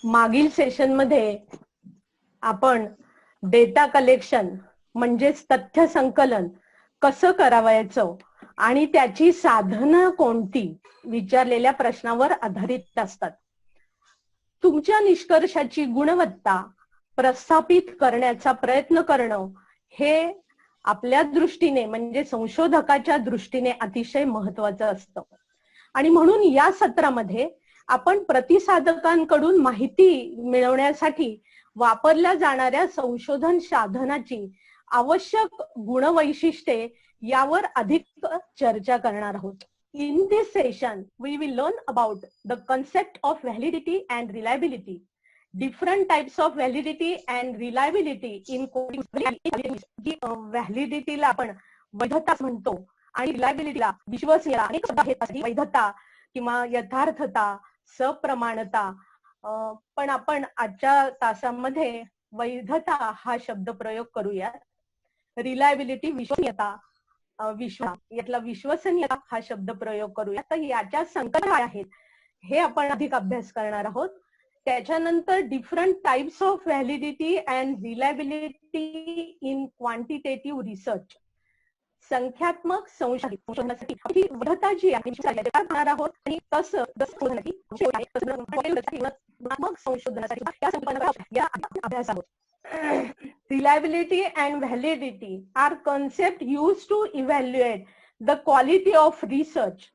मागील सेशनमध्ये आपण डेटा कलेक्शन म्हणजेच तथ्य संकलन कसं करावायचं आणि त्याची साधनं कोणती विचारलेल्या प्रश्नावर आधारित असतात. तुमच्या निष्कर्षाची गुणवत्ता प्रस्थापित करण्याचा प्रयत्न करणं हे आपल्या दृष्टीने म्हणजे संशोधकाच्या दृष्टीने अतिशय महत्वाचं असतं. आणि म्हणून या सत्रामध्ये आपण प्रतिसादकांकडून माहिती मिळवण्यासाठी वापरल्या जाणाऱ्या संशोधन साधनाची आवश्यक गुणवैशिष्ट्ये यावर अधिक चर्चा करणार आहोत. In this session, we will learn about the concept of validity and reliability, different types of validity and reliability in coding. Validity ला आपण वैधता म्हणतो आणि रिलायबिलिटीला विश्वसनीयता. अनेक शब्द आहेत, वैधता किंवा यथार्थता, सप्रमाणता. पण आपण आजच्या तासामध्ये वैधता हा शब्द प्रयोग करूया. रिलायबिलिटी विश्वसनीयता, यातला विश्वसनीयता हा शब्द प्रयोग करूया. तर याच्या संकल्पना काय आहेत हे आपण अधिक अभ्यास करणार आहोत. त्याच्यानंतर different types of validity and reliability in quantitative research, संख्यात्मक संशोधनासाठी वैधता जी आहे करणार आहोत आणि तसं गुणात्मक संशोधनासाठी या संकल्पना या अभ्यास आहोत. Reliability and validity are concepts used to evaluate the quality of research.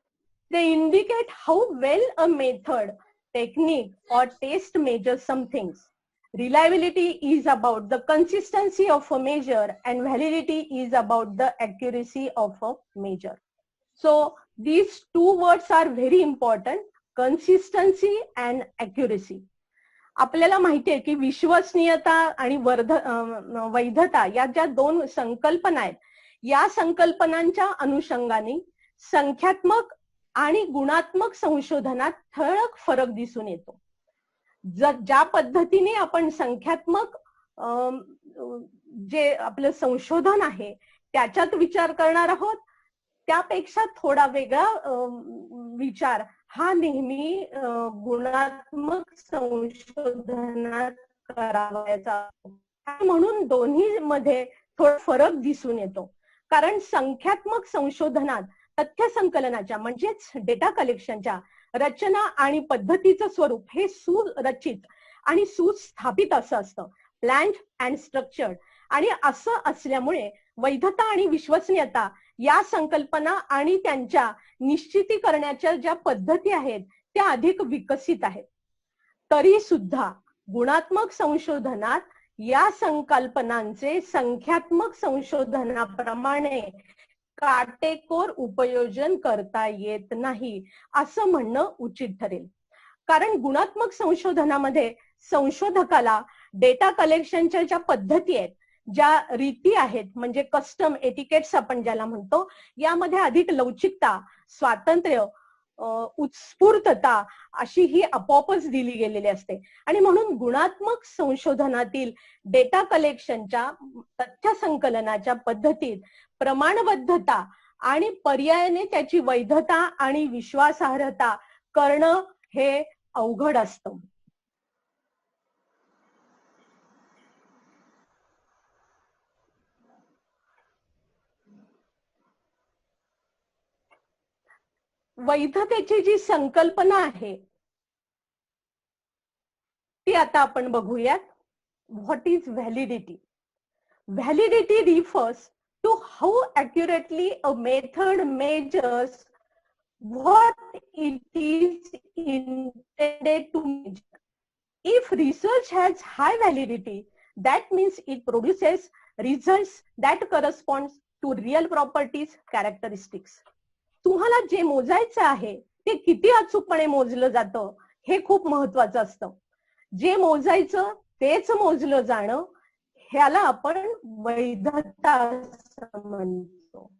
They indicate how well a method, technique, or test measures some things. Reliability is about the consistency of a measure and validity is about the accuracy of a measure. So these two words are very important, consistency and accuracy. आपल्याला माहिती आहे की विश्वसनीयता आणि वैधता या ज्या दोन संकल्पना आहेत, या संकल्पनांच्या अनुषंगाने संख्यात्मक आणि गुणात्मक संशोधनात ठळक फरक दिसून येतो. ज्या पद्धतीने आपण संख्यात्मक जे आपलं संशोधन आहे त्याच्यात विचार करणार आहोत, त्यापेक्षा थोडा वेगळा विचार हा नेहमी गुणात्मक संशोधनात करावायचा. म्हणून दोन्ही मध्ये थोडा फरक दिसून येतो. कारण संख्यात्मक संशोधनात तथ्य संकलनाच्या म्हणजेच डेटा कलेक्शनच्या रचना आणि पद्धतीचं स्वरूप हे सुरचित आणि सुस्थापित असं असतं, प्लॅन्ड अँड स्ट्रक्चर्ड. आणि असं असल्यामुळे वैधता आणि विश्वसनीयता या संकल्पना आणि त्यांच्या निश्चिती करण्याच्या ज्या पद्धती आहेत त्या अधिक विकसित आहेत. तरी सुद्धा गुणात्मक संशोधनात या संकल्पनांचे संख्यात्मक संशोधनाप्रमाणे काटेकोर उपयोजन करता येत नाही असं म्हणणं उचित ठरेल. कारण गुणात्मक संशोधनामध्ये संशोधकाला डेटा कलेक्शनच्या ज्या पद्धती आहेत, ज्या रीती आहेत म्हणजे कस्टम एटिकेट्स आपण ज्याला म्हणतो, यामध्ये अधिक लवचिकता, स्वातंत्र्य, उत्स्फूर्तता अशी ही आपोआपच दिली गेलेली असते. आणि म्हणून गुणात्मक संशोधनातील डेटा कलेक्शनच्या तथ्य संकलनाच्या पद्धतीत प्रमाणबद्धता आणि पर्यायाने त्याची वैधता आणि विश्वासार्हता करणं हे अवघड असतं. वैधतेची जी संकल्पना आहे ती आता आपण बघूयात. What is validity? Validity refers to how accurately a method measures what it is intended to measure. If research has high validity, that means it produces results that corresponds to real properties, characteristics. तुम्हाला जे मोजायचं आहे ते किती अचूकपणे मोजलं जातं हे खूप महत्वाचं असतं. जे मोजायचं तेच मोजलं जाणं ह्याला आपण वैधता असं म्हणतो.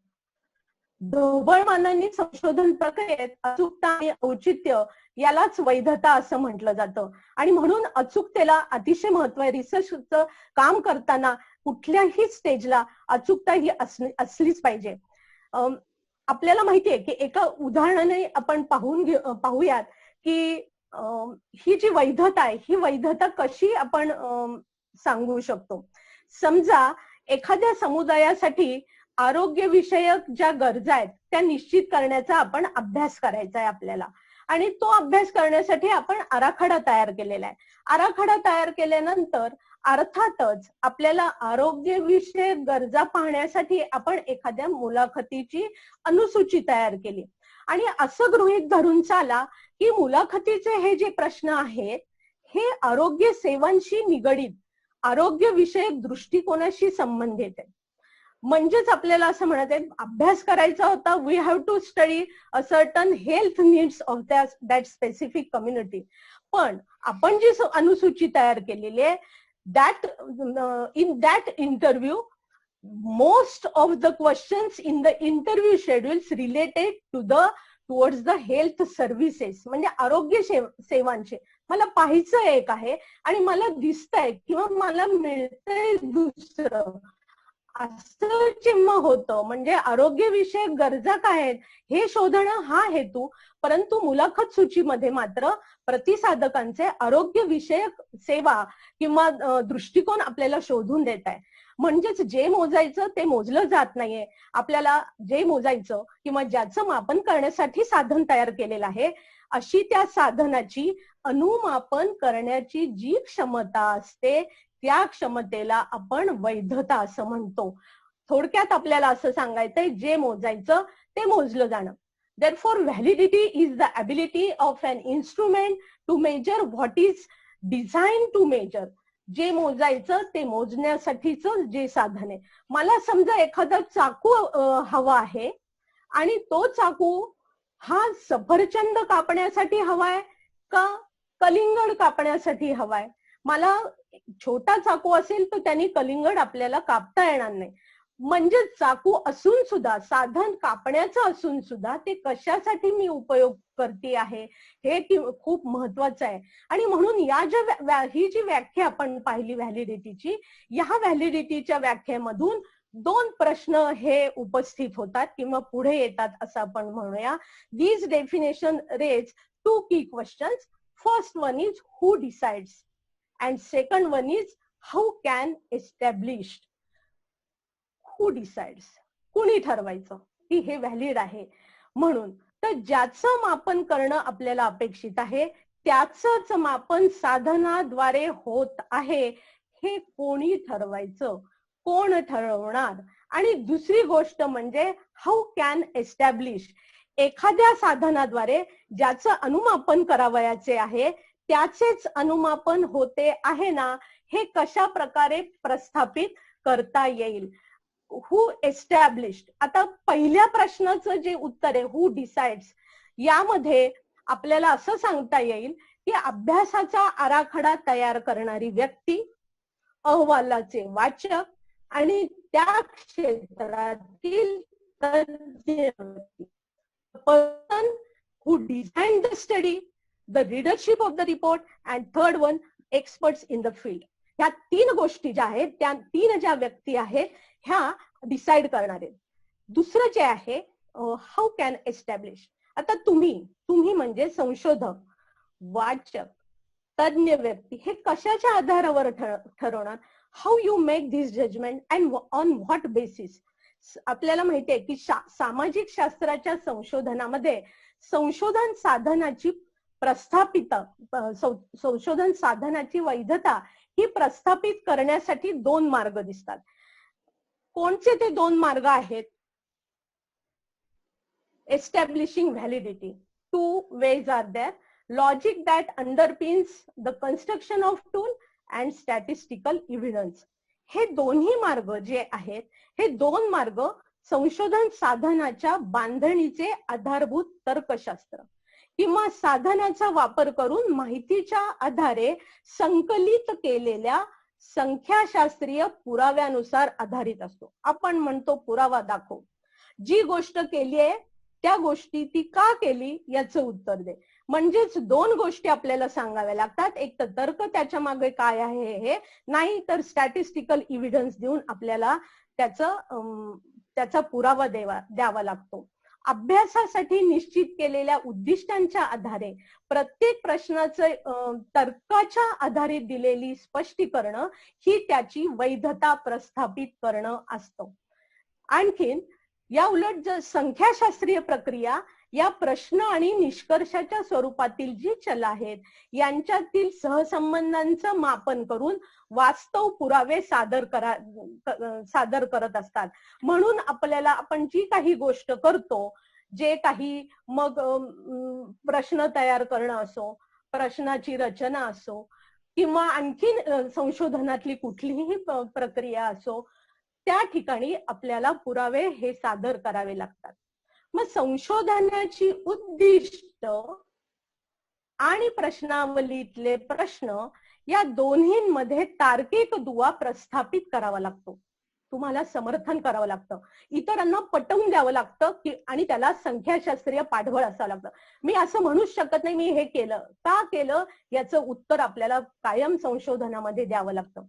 ढोबळमानांनी संशोधन प्रक्रियेत अचूकता आणि औचित्य यालाच वैधता असं म्हटलं जातं. आणि म्हणून अचूकतेला अतिशय महत्व आहे. रिसर्चचं काम करताना कुठल्याही स्टेजला अचूकता ही असलीच पाहिजे. आपल्याला माहितीये की एका उदाहरणाने आपण पाहूयात की ही जी वैधता आहे ही वैधता कशी आपण सांगू शकतो. समजा एखाद्या समुदायासाठी आरोग्यविषयक ज्या गरजा आहेत त्या निश्चित करण्याचा आपण अभ्यास करायचा आहे आपल्याला, आणि तो अभ्यास करण्यासाठी आपण आराखडा तयार केलेला आहे. आराखडा तयार केल्यानंतर अर्थातच आपल्याला आरोग्यविषयक गरजा पाहण्यासाठी आपण एखाद्या मुलाखतीची अनुसूची तयार केली, आणि असं गृहीत धरून चाला की मुलाखतीचे हे जे प्रश्न आहेत हे आरोग्य सेवांशी निगडीत, आरोग्य विषयक दृष्टिकोनाशी संबंधित आहे. म्हणजेच आपल्याला असं म्हणत आहे अभ्यास करायचा होता, we have to study a certain health needs of that specific community. पण आपण जी अनुसूची तयार केलेली आहे in that interview, most of the questions in the interview schedules related towards the health services, म्हणजे आरोग्य सेवांचे मला पाहायचं एक आहे आणि मला दिसतंय किंवा मला मिळतंय दुसरं, असं चिन्ह होतं. म्हणजे आरोग्यविषयक गरजा काय आहेत हे शोधणं हा हेतू, परंतु मुलाखत सूचीमध्ये मात्र प्रतिसादकांचे आरोग्य विषयक सेवा किंवा दृष्टिकोन आपल्याला शोधून देत आहे. म्हणजेच जे मोजायचं ते मोजलं जात नाहीये. आपल्याला जे मोजायचं किंवा ज्याचं मापन करण्यासाठी साधन तयार केलेलं आहे अशी त्या साधनाची अनुमापन करण्याची जी क्षमता असते त्या क्षमतेला आपण वैधता असं म्हणतो. थोडक्यात आपल्याला असं सांगायचंय जे मोजायचं ते मोजलं जाणं. Therefore, validity is the ability of an instrument to measure what is designed to measure. जे मोजायचं ते मोजण्यासाठीच जे साधन आहे. मला समजा एखादा चाकू हवा आहे आणि तो चाकू हा सफरचंद कापण्यासाठी हवाय का कलिंगड कापण्यासाठी हवाय. मला छोटा चाकू असेल तर त्यांनी कलिंगड आपल्याला कापता येणार नाही. म्हणजे चाकू असून सुद्धा, साधन कापण्याचं असून सुद्धा ते कशासाठी मी उपयोग करते आहे हे खूप महत्वाचं आहे. आणि म्हणून या ज्या ही जी व्याख्या आपण पाहिली व्हॅलिडिटीची, या व्हॅलिडिटीच्या व्याख्येमधून दोन प्रश्न हे उपस्थित होतात किंवा पुढे येतात असं आपण म्हणूया. These definition raise two key questions. First one is who decides and second one is how can established. Who decides? कुणी ठरवायचं की हे व्हॅलिड आहे म्हणून. तर ज्याचं मापन करणं आपल्याला अपेक्षित आहे त्याचंच मापन साधनाद्वारे होत आहे हे कोणी ठरवायचं, कोण ठरवणार. आणि दुसरी गोष्ट म्हणजे हाऊ कॅन एस्टॅब्लिश. एखाद्या साधनाद्वारे ज्याचं अनुमापन करावयाचे आहे त्याचेच अनुमापन होते आहे ना हे कशा प्रकारे प्रस्थापित करता येईल. हु एस्टॅब्लिश्ड. आता पहिल्या प्रश्नाचं जे उत्तर आहे हु डिसाइड्स, यामध्ये आपल्याला असं सांगता येईल की अभ्यासाचा आराखडा तयार करणारी व्यक्ती, अहवालाचे वाचक आणि त्या क्षेत्रातील तज्ञ व्यक्ती. Person who design the study, the readership of the report and third one experts in the field. ह्या तीन गोष्टी ज्या आहेत त्या तीन ज्या व्यक्ती आहेत ह्या डिसाइड करणार आहेत. दुसरं जे आहे हाऊ कॅन एस्टॅब्लिश. आता तुम्ही म्हणजे संशोधक, वाचक, तज्ञ व्यक्ती हे कशाच्या आधारावर ठरवणार. How you make this judgement and on what basis. आपल्याला माहितीये की सामाजिक शास्त्राच्या संशोधनामध्ये संशोधन साधनाची संशोधन साधनाची वैधता ही प्रस्थापित करण्यासाठी दोन मार्ग दिसतात. कोणते ते दोन मार्ग आहेत. Establishing validity. Two ways are there. Logic that underpins the construction of tool and statistical evidence. हे दोन्ही मार्ग जे आहेत हे दोन मार्ग संशोधन साधनाच्या बांधणीचे आधारभूत तर्कशास्त्र किंवा साधनाचा वापर करून माहितीच्या आधारे संकलित केलेल्या संख्याशास्त्रीय पुराव्यानुसार आधारित असतो. आपण म्हणतो पुरावा दाखव. जी गोष्ट केली आहे त्या गोष्टी ती का केली याचं उत्तर दे. म्हणजेच दोन गोष्टी आपल्याला सांगाव्या लागतात. एक तर तर्क त्याच्या मागे काय आहे हे, नाही तर स्टॅटिस्टिकल एव्हिडन्स देऊन आपल्याला त्याचा पुरावा द्यावा लागतो. अभ्यासासाठी निश्चित केलेल्या उद्दिष्टांच्या आधारे प्रत्येक प्रश्नाचं तर्काच्या आधारे दिलेली स्पष्टीकरणं ही त्याची वैधता प्रस्थापित करणं असतं. आणखीन या उलट जर संख्याशास्त्रीय प्रक्रिया या प्रश्न आणि निष्कर्षाच्या स्वरूपातील जी चल आहेत यांच्यातील सहसंबंधांचं मापन करून वास्तव पुरावे सादर करत असतात. म्हणून आपल्याला आपण जी काही गोष्ट करतो, जे काही मग प्रश्न तयार करणं असो, प्रश्नाची रचना असो किंवा आणखीन संशोधनातली कुठलीही प्रक्रिया असो, त्या ठिकाणी आपल्याला पुरावे हे सादर करावे लागतात. मग संशोधनाची उद्दिष्ट आणि प्रश्नावलीतले प्रश्न या दोन्हींमध्ये तार्किक दुवा प्रस्थापित करावा लागतो. तुम्हाला समर्थन करावं लागतं, इतरांना पटवून द्यावं लागतं की आणि त्याला संख्याशास्त्रीय पाठबळ असावं लागतं. मी असं म्हणूच शकत नाही मी हे केलं, का केलं याचं उत्तर आपल्याला कायम संशोधनामध्ये द्यावं लागतं.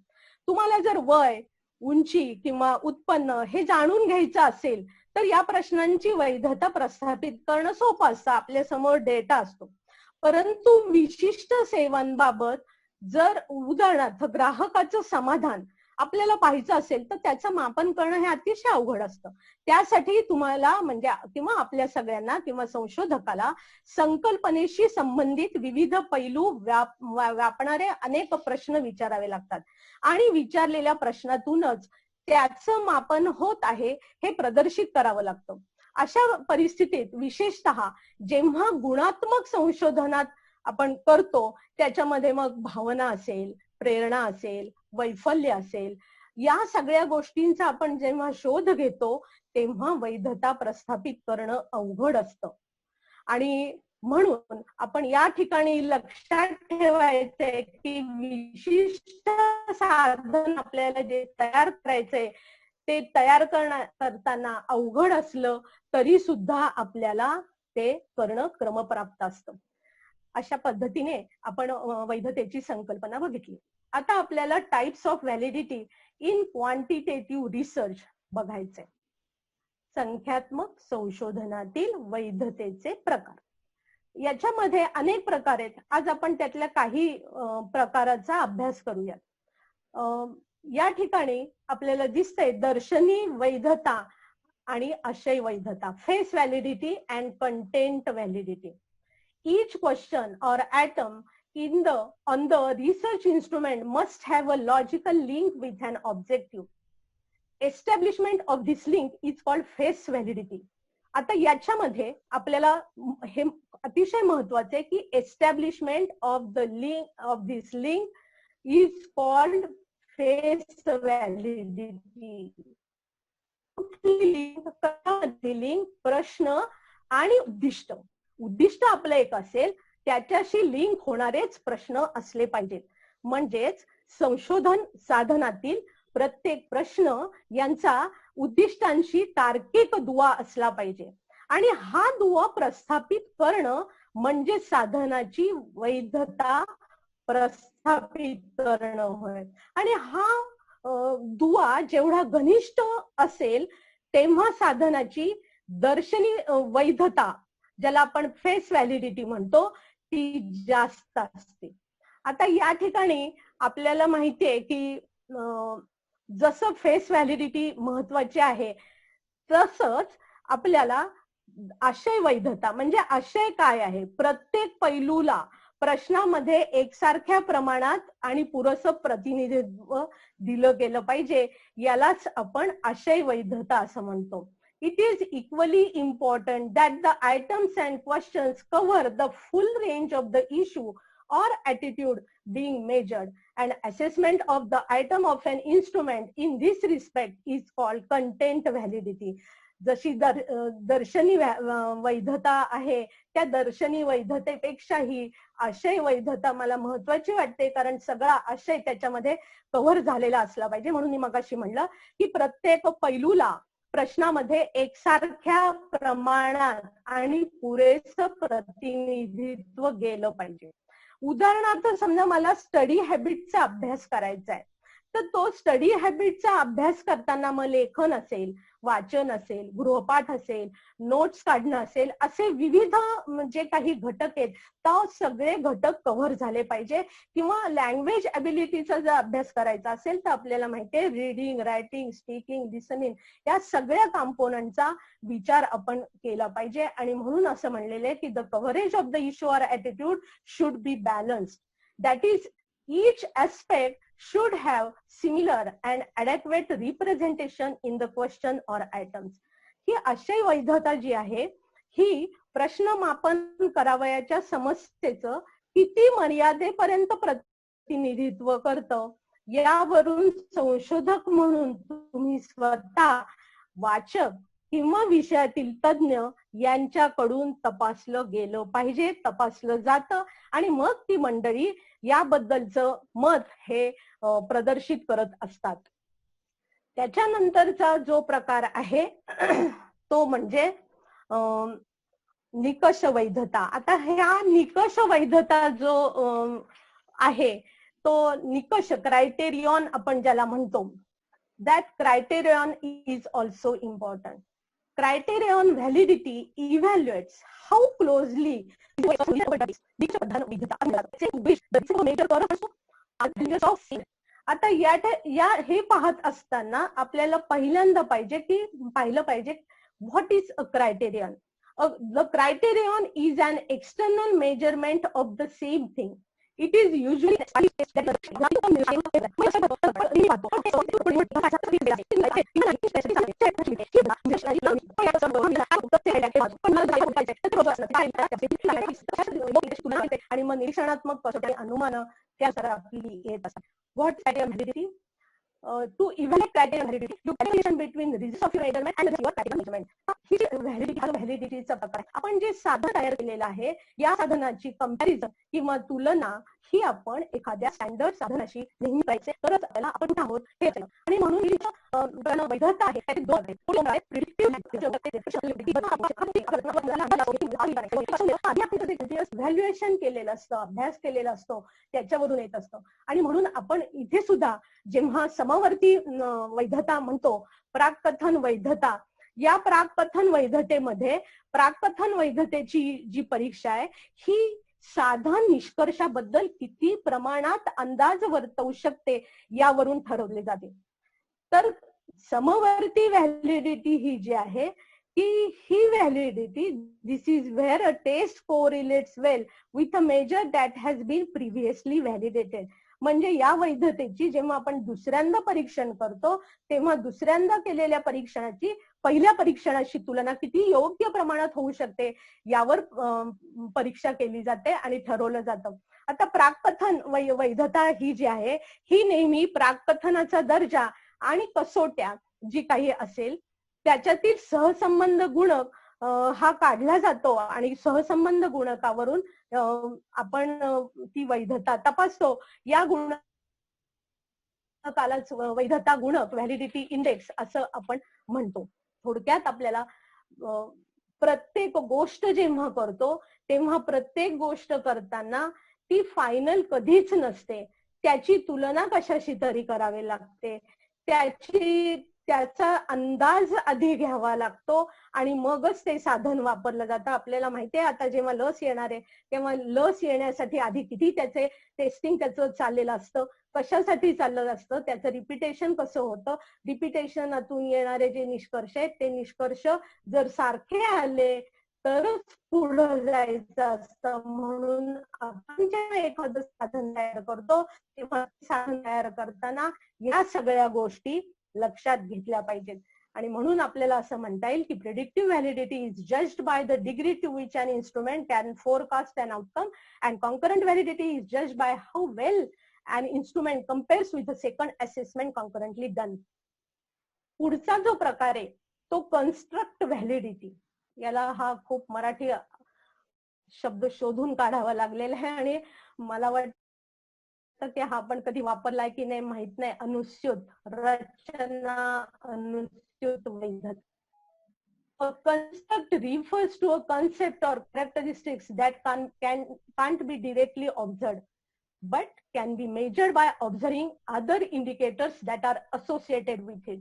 तुम्हाला जर वय, उंची किंवा उत्पन्न हे जाणून घ्यायचं असेल तर या प्रश्नांची वैधता प्रस्थापित करणं सोपं असतं, आपल्या समोर डेटा असतो. परंतु विशिष्ट सेवांबाबत जर उदाहरणार्थ ग्राहकाचं समाधान आपल्याला पाहायचं असेल तर त्याचं मापन करणं हे अतिशय अवघड असतं. त्यासाठी तुम्हाला म्हणजे किंवा आपल्या सगळ्यांना किंवा संशोधकाला संकल्पनेशी संबंधित विविध पैलू व्यापणारे अनेक प्रश्न विचारावे लागतात आणि विचारलेल्या प्रश्नातूनच त्याचं मापन होत आहे हे प्रदर्शित करावं लागतं. अशा परिस्थितीत विशेषतः जेव्हा गुणात्मक संशोधनात आपण करतो त्याच्यामध्ये मग भावना असेल, प्रेरणा असेल, वैफल्य असेल, या सगळ्या गोष्टींचा आपण जेव्हा शोध घेतो तेव्हा वैधता प्रस्थापित करणं अवघड असतं. आणि म्हणून आपण या ठिकाणी लक्षात ठेवायचंय की विशिष्ट साधन आपल्याला जे तयार करायचंय ते तयार करताना अवघड असलं तरी सुद्धा आपल्याला ते करणं क्रमप्राप्त असतं. अशा पद्धतीने आपण वैधतेची संकल्पना बघितली. आता आपल्याला types of validity in quantitative research बघायचंय. संख्यात्मक संशोधनातील वैधतेचे प्रकार. याच्यामध्ये अनेक प्रकार आहेत. आज आपण त्यातल्या काही प्रकाराचा अभ्यास करूयात. या ठिकाणी आपल्याला दिसतंय दर्शनी वैधता आणि आशय वैधता, face validity and content validity. Each question or atom on the research instrument must have a logical link with an objective. Establishment of this link is called face validity. आता याच्यामध्ये आपल्याला हे अतिशय महत्वाचे आहे की establishment of this link is called face validity. Link, प्रश्न आणि उद्दिष्ट. उद्दिष्ट आपलं एक असेल त्याच्याशी लिंक होणारेच प्रश्न असले पाहिजेत. म्हणजेच संशोधन साधनातील प्रत्येक प्रश्न यांचा उद्दिष्टांशी तार्किक दुवा असला पाहिजे आणि हा दुवा प्रस्थापित करणं म्हणजे साधनाची वैधता प्रस्थापित करणं होय. आणि हा दुवा जेवढा घनिष्ठ असेल तेव्हा साधनाची दर्शनी वैधता, ज्याला आपण फेस व्हॅलिडिटी म्हणतो, ती जास्त असते. आता या ठिकाणी आपल्याला माहितीये की जसं फेस व्हॅलिडिटी महत्वाची आहे तसंच आपल्याला आशय वैधता म्हणजे आशय काय आहे, प्रत्येक पैलूला प्रश्नामध्ये एकसारख्या प्रमाणात आणि पुरेसं प्रतिनिधित्व दिलं गेलं पाहिजे, यालाच आपण आशय वैधता असं म्हणतो. It is equally important that the items and questions cover the full range of the issue or attitude being measured. And assessment of the item of an instrument in this respect is called content validity. जशी दर्शनी वैधता आहे त्या दर्शनी वैधतेपेक्षाही आशय वैधता मला महत्वाची वाटते, कारण सगळा आशय त्याच्यामध्ये कव्हर झालेला असला पाहिजे. म्हणून मी मगाशी म्हणलं की प्रत्येक पैलूला प्रश्नामध्ये एकसारख्या प्रमाणात आणि पुरेसं प्रतिनिधित्व गेलं पाहिजे. उदाहरणार्थ समजा मला स्टडी हॅबिटचा अभ्यास करायचा आहे तर तो स्टडी हॅबिटचा अभ्यास करताना मग लेखन असेल, वाचन असेल, गृहपाठ असेल, नोट्स काढणं असेल, असे विविध जे काही घटक आहेत तर सगळे घटक कव्हर झाले पाहिजे. किंवा लँग्वेज अबिलिटीचा जर अभ्यास करायचा असेल तर आपल्याला माहितीये रीडिंग, रायटिंग, स्पीकिंग, लिसनिंग या सगळ्या कॉम्पोनंटचा विचार आपण केला पाहिजे. आणि म्हणून असं म्हणलेलं आहे की the coverage of the issue or attitude should be balanced. That is each aspect should have similar and adequate representation in the question or items. ही आशय वैधता जी आहे ही प्रश्नमापन करावयाच्या समस्येचं किती मर्यादेपर्यंत प्रतिनिधित्व करतं यावरून संशोधक म्हणून तुम्ही स्वतः, वाचक किंवा विषयातील तज्ञ यांच्याकडून तपासलं गेलं पाहिजे, तपासलं जातं आणि मग ती मंडळी याबद्दलचं मत हे प्रदर्शित करत असतात. त्याच्यानंतरचा जो प्रकार आहे तो म्हणजे निकष वैधता. आता ह्या निकष वैधता जो आहे तो निकष क्रायटेरियन आपण ज्याला म्हणतो, that criterion is also important. Criterion validity evaluates how closely आता या हे पाहत असताना आपल्याला पहिल्यांदा पाहिलं पाहिजे what is a criterion. The criterion is an external measurement of the same thing. It is usually आणि मग निरीक्षणात्मक कसोटी अनुमान त्यानुसार आपली येत असतात. What criterion validity? To evaluate criterion validity, you calculation between the results of your measurement and your criterion measurement. ही व्हॅलिडिटीचा प्रकार आहे. आपण जे साधन तयार केलेलं आहे या साधनाची कंपॅरिझन किंवा तुलना ही आपण एखाद्या स्टँडर्ड साधनाशी नेहमी करायचे तरच आपल्याला आपण कुठे आहोत हे कळेल. आणि म्हणून ही वैधता आहे त्याचे दोन आहेत. व्हॅल्युएशन केलेलं असतं, अभ्यास केलेला असतो त्याच्यावरून येत असतं. आणि म्हणून आपण इथे सुद्धा जेव्हा समवर्ती वैधता म्हणतो, प्राक्कथन वैधता, या प्राक्कथन वैधतेमध्ये प्राक्कथन वैधतेची जी परीक्षा आहे ही साधन निष्कर्षाबद्दल किती प्रमाणात अंदाज वर्तवू शकते यावरून ठरवले जाते. तर समवर्ती व्हॅलिडिटी ही जी आहे ही validity, this is where a test correlates well with a measure that has been previously validated. म्हणजे या वैधतेची जेव्हा आपण दुसऱ्यांदा परीक्षण करतो तेव्हा दुसऱ्यांदा केलेल्या परीक्षणाची पहिल्या परीक्षणाशी तुलना किती योग्य प्रमाणात होऊ शकते यावर परीक्षा केली जाते आणि ठरवलं जातं. आता प्राक्कथन वैधता ही जी आहे ही नेहमी प्राक्कथनाचा दर्जा आणि कसोट्या जी काही असेल त्याच्यातील सहसंबंध गुणक हा काढला जातो आणि सहसंबंध गुणकावरून आपण ती वैधता तपासतो. या गुणकालाच वैधता गुणक, व्हॅलिडिटी इंडेक्स असं आपण म्हणतो. थोडक्यात आपल्याला प्रत्येक गोष्ट जेव्हा करतो तेव्हा प्रत्येक गोष्ट करताना ती फायनल कधीच नसते. त्याची तुलना कशाशी तरी करावी लागते, त्याचा अंदाज आधी घ्यावा लागतो आणि मगच ते साधन वापरलं जातं. आपल्याला माहितीये आता जेव्हा लस येणार आहे तेव्हा लस येण्यासाठी आधी किती त्याचे टेस्टिंग त्याचं चाललेलं असतं, कशासाठी चाललेलं असतं, त्याचं रिपिटेशन कसं होतं, रिपिटेशनातून येणारे जे निष्कर्ष आहेत ते निष्कर्ष जर सारखे आले तरच पुढे जायचं असतं. म्हणून आपण जेव्हा एखादं साधन तयार करतो तेव्हा साधन तयार करताना या सगळ्या गोष्टी लक्षात घेतल्या पाहिजेत. आणि म्हणून आपल्याला असं म्हणता येईल की predictive validity is judged by the degree to which an instrument can forecast an outcome and concurrent validity is judged by how well an instrument compares with the second assessment concurrently done. पुढचा जो प्रकार आहे तो construct validity. याला हा खूप मराठी शब्द शोधून काढावा लागलेला आहे आणि मला वाटतं की हा पण कधी वापरलाय की नाही माहित नाही. अनुस्यूत रचना अनुस्यूत वैधता. A construct refers to a concept or characteristics that can't be directly observed. but can be measured by observing other indicators that are associated with it.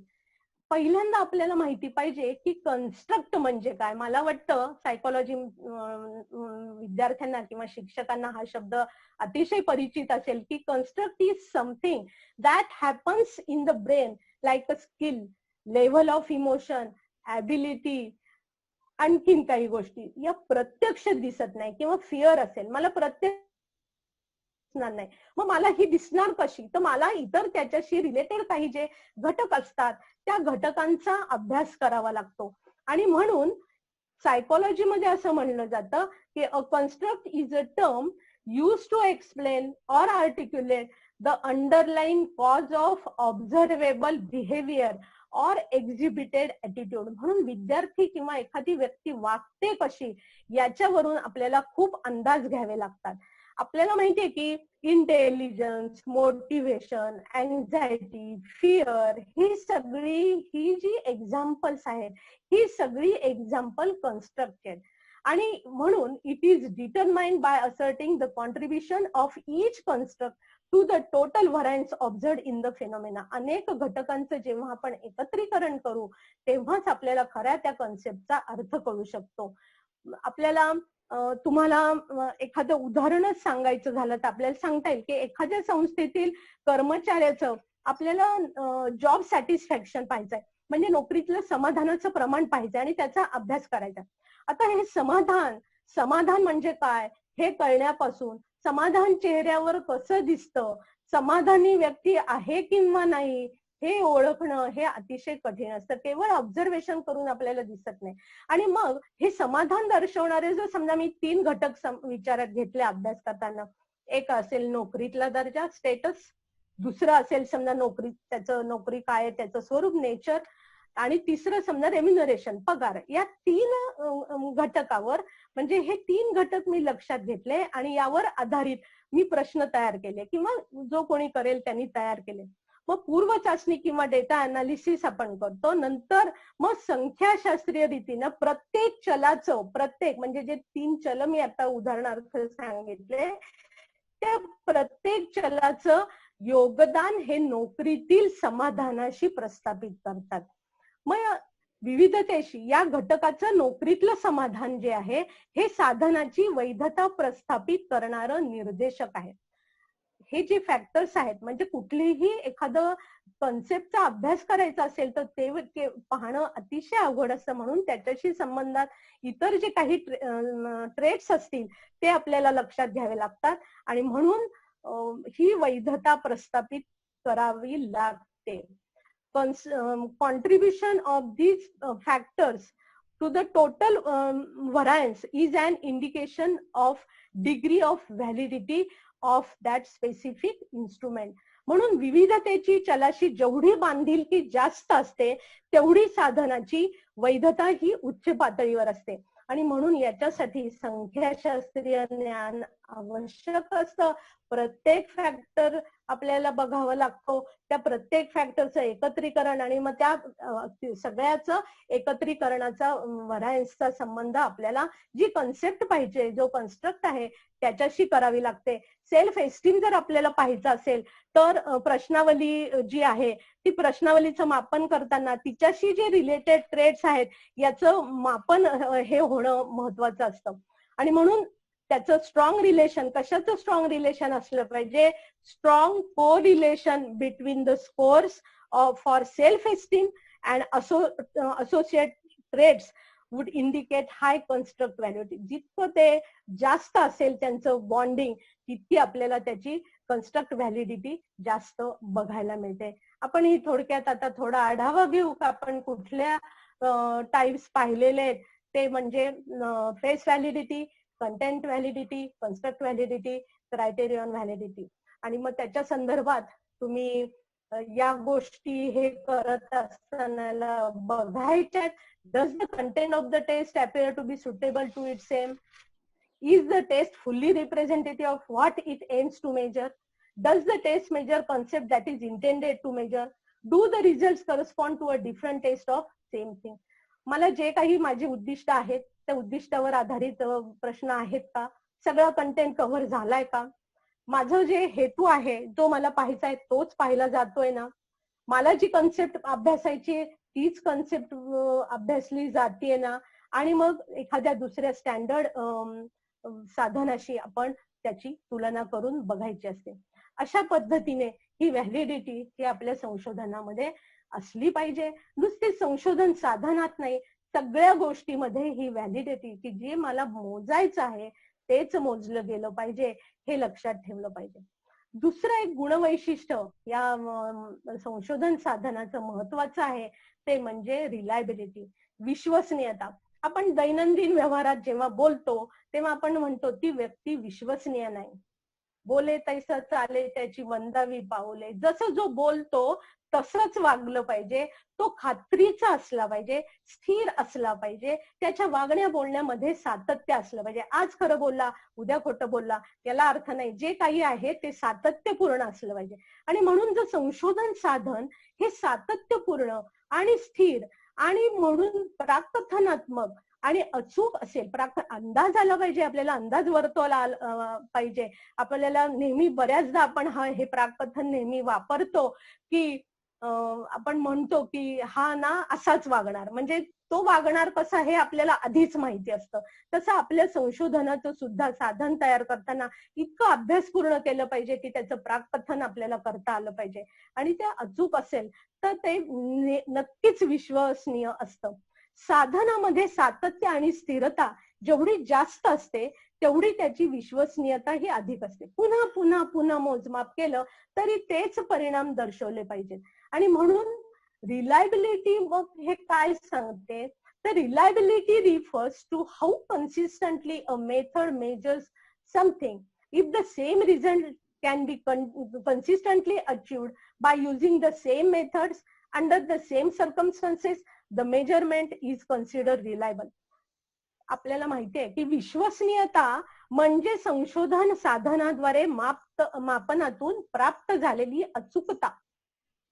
पहिल्यांदा आपल्याला माहिती पाहिजे की कन्स्ट्रक्ट म्हणजे काय. मला वाटतं सायकोलॉजी विद्यार्थ्यांना किंवा शिक्षकांना हा शब्द अतिशय परिचित असेल की construct is something that happens in the brain like a skill, level of emotion, ability, आणखीन काही गोष्टी या प्रत्यक्ष दिसत नाही. किंवा फिअर असेल, मला प्रत्यक्ष नाही, मग मला ही दिसणार कशी, तर मला इतर त्याच्याशी रिलेटेड काही जे घटक असतात त्या घटकांचा अभ्यास करावा लागतो. आणि म्हणून सायकोलॉजीमध्ये असं म्हणलं जातं की a construct is a term used to explain or articulate the underlying cause of observable behavior or exhibited attitude. म्हणून विद्यार्थी किंवा एखादी व्यक्ती वागते कशी याच्यावरून आपल्याला खूप अंदाज घ्यावे लागतात. आपल्याला माहितीये की इंटेलिजन्स, मोटिवेशन, अँझायटी, फिअर ही जी एक्झाम्पल्स आहेत ही सगळी एक्झाम्पल कन्स्ट्रक्टेड. आणि म्हणून it is determined by asserting the contribution of each construct to the total variance observed in the phenomena. अनेक घटकांचं जेव्हा आपण एकत्रीकरण करू तेव्हाच आपल्याला खऱ्या त्या कन्सेप्टचा अर्थ कळू शकतो. आपल्याला तुम्हाला एखादं उदाहरणच सांगायचं झालं तर आपल्याला सांगता येईल की एखाद्या संस्थेतील कर्मचाऱ्याचं आपल्याला जॉब सॅटिस्फॅक्शन पाहिजे, म्हणजे नोकरीतलं समाधानाचं प्रमाण पाहिजे आणि त्याचा अभ्यास करायचा. आता हे समाधान म्हणजे काय हे कळण्यापासून समाधान चेहऱ्यावर कसं दिसतं, समाधानी व्यक्ती आहे किंवा नाही हे ओळखणं हे अतिशय कठीण असतं. केवळ ऑब्झर्वेशन करून आपल्याला दिसत नाही. आणि मग हे समाधान दर्शवणारे जर समजा मी 3 घटक विचारात घेतले अभ्यास करताना, एक असेल नोकरीतला दर्जा, स्टेटस, दुसरं असेल समजा नोकरी काय आहे त्याचं स्वरूप, नेचर, आणि तिसरं समजा रेम्युनरेशन, पगार. या 3 घटकावर म्हणजे हे 3 घटक मी लक्षात घेतले आणि यावर आधारित मी प्रश्न तयार केले किंवा जो कोणी करेल त्यांनी तयार केले. मग पूर्व चाचणी किंवा डेटा अनालिसिस आपण करतो. नंतर मग संख्याशास्त्रीय रीतीनं प्रत्येक चलाचं म्हणजे जे 3 चल मी आता उदाहरणार्थ सांगितले त्या प्रत्येक चलाचं योगदान हे नोकरीतील समाधानाशी प्रस्थापित करतात. मग विविधतेशी या घटकाचं नोकरीतलं समाधान जे आहे हे साधनाची वैधता प्रस्थापित करणारं निर्देशक आहे. हे जे फॅक्टर्स आहेत म्हणजे कुठलीही एखादं कन्सेप्टचा अभ्यास करायचा असेल तर ते पाहणं अतिशय अवघड असतं. म्हणून त्याच्याशी संबंधात इतर जे काही ट्रेट्स असतील ते आपल्याला लक्षात घ्यावे लागतात आणि म्हणून ही वैधता प्रस्थापित करावी लागते. Contribution of these factors to the total variance is an indication of degree of validity of that specific instrument. म्हणून विविधतेची चलाशी जेवढी बांधिलकी जास्त असते तेवढी साधनाची वैधता ही उच्च पातळीवर असते. आणि म्हणून याच्यासाठी संख्याशास्त्रीय ज्ञान आवश्यक असतं. प्रत्येक फॅक्टर आपल्याला बघावं लागतो, त्या प्रत्येक फॅक्टरचं एकत्रीकरण आणि मग त्या सगळ्याचं एकत्रीकरणाचा व्हरायन्सचा संबंध आपल्याला जी कन्सेप्ट पाहिजे, जो कन्स्ट्रक्ट आहे त्याच्याशी करावी लागते. सेल्फ एस्टीम जर आपल्याला पाहायचं असेल तर प्रश्नावली जी आहे ती प्रश्नावलीचं मापन करताना तिच्याशी जे रिलेटेड ट्रेट्स आहेत याचं मापन हे होणं महत्वाचं असतं. आणि म्हणून त्याचं स्ट्रॉंग रिलेशन, कशाचं स्ट्रॉंग रिलेशन असलं पाहिजे, स्ट्रॉंग को relation between the scores for self esteem and associate traits would indicate high construct value. जितकं ते जास्त असेल त्यांचं बॉन्डिंग तितकी आपल्याला त्याची कन्स्ट्रक्ट व्हॅलिडिटी जास्त बघायला मिळते. आपण ही थोडक्यात आता थोडा आढावा घेऊ का आपण कुठल्या टाइप्स पाहिलेले आहेत ते म्हणजे face validity, content validity, construct validity, criterion validity. आणि मग त्याच्या संदर्भात तुम्ही या गोष्टी हे करत असताना बघायच्यात. Does the content of the test appear to be suitable to its aim? Is the test fully representative of what it aims to measure? Does the test measure concept that is intended to measure? Do the results correspond to a different test of same thing? मला जे काही माझे उद्दिष्ट आहेत त्या उद्दिष्टावर आधारित प्रश्न आहेत का, सगळा कंटेंट कव्हर झालाय का, माझं जे हेतू आहे, जो मला पाहायचा आहे तोच पाहिला जातोय ना, मला जी कन्सेप्ट अभ्यासायची तीच कन्सेप्ट अभ्यासली जाते ना, आणि मग एखाद्या दुसऱ्या स्टँडर्ड साधनाशी आपण त्याची तुलना करून बघायची असते. अशा पद्धतीने ही व्हॅलिडिटी ही आपल्या संशोधनामध्ये असली पाहिजे. नुसते संशोधन साधनात नाही, सगळ्या गोष्टीमध्ये ही व्हॅलिडिटी, की जे मला मोजायचं आहे तेच मोजलं गेलं पाहिजे, हे लक्षात ठेवलं पाहिजे. दुसरं एक गुणवैशिष्ट्य या संशोधन साधनाचं महत्वाचं आहे ते म्हणजे रिलायबिलिटी, विश्वसनीयता. आपण दैनंदिन व्यवहारात जेव्हा बोलतो तेव्हा आपण म्हणतो ती व्यक्ती विश्वसनीय नाही. बोले तैसा चाले त्याची वंदावी पाऊले. जसं जो बोलतो तसंच वागलं पाहिजे, तो खात्रीचा असला पाहिजे, स्थिर असला पाहिजे, त्याच्या वागण्या बोलण्यामध्ये सातत्य असलं पाहिजे. आज खरं बोलला, उद्या खोटं बोलला, याला अर्थ नाही. जे काही आहे ते सातत्यपूर्ण असलं पाहिजे. आणि म्हणून जर संशोधन साधन हे सातत्यपूर्ण आणि स्थिर आणि म्हणून प्राकथनात्मक आणि अचूक असेल, अंदाज आला पाहिजे, आपल्याला अंदाज वर्तवला पाहिजे. आपल्याला नेहमी बऱ्याचदा आपण हे प्राकथन नेहमी वापरतो, की आपण म्हणतो की हा ना असाच वागणार, म्हणजे तो वागणार कसा हे आपल्याला आधीच माहिती असतं. तसं आपल्या संशोधनाचं सुद्धा साधन तयार करताना इतकं अभ्यासपूर्ण केलं पाहिजे की त्याचं प्राकथन आपल्याला करता आलं पाहिजे, आणि ते अचूक असेल तर ते नक्कीच विश्वसनीय असतं. साधनामध्ये सातत्य आणि स्थिरता जेवढी जास्त असते तेवढी त्याची विश्वसनीयता ही अधिक असते. पुन्हा पुन्हा पुन्हा मोजमाप केलं तरी तेच परिणाम दर्शवले पाहिजेत. आणि म्हणून रिलायबिलिटी मग हे काय सांगते, तर reliability refers to how consistently a method measures something. If the same result can be consistently achieved by using the same methods under the same circumstances, the measurement is considered reliable. आपल्याला माहिती आहे की विश्वसनीयता म्हणजे संशोधन साधनाद्वारे मापनातून प्राप्त झालेली अचूकता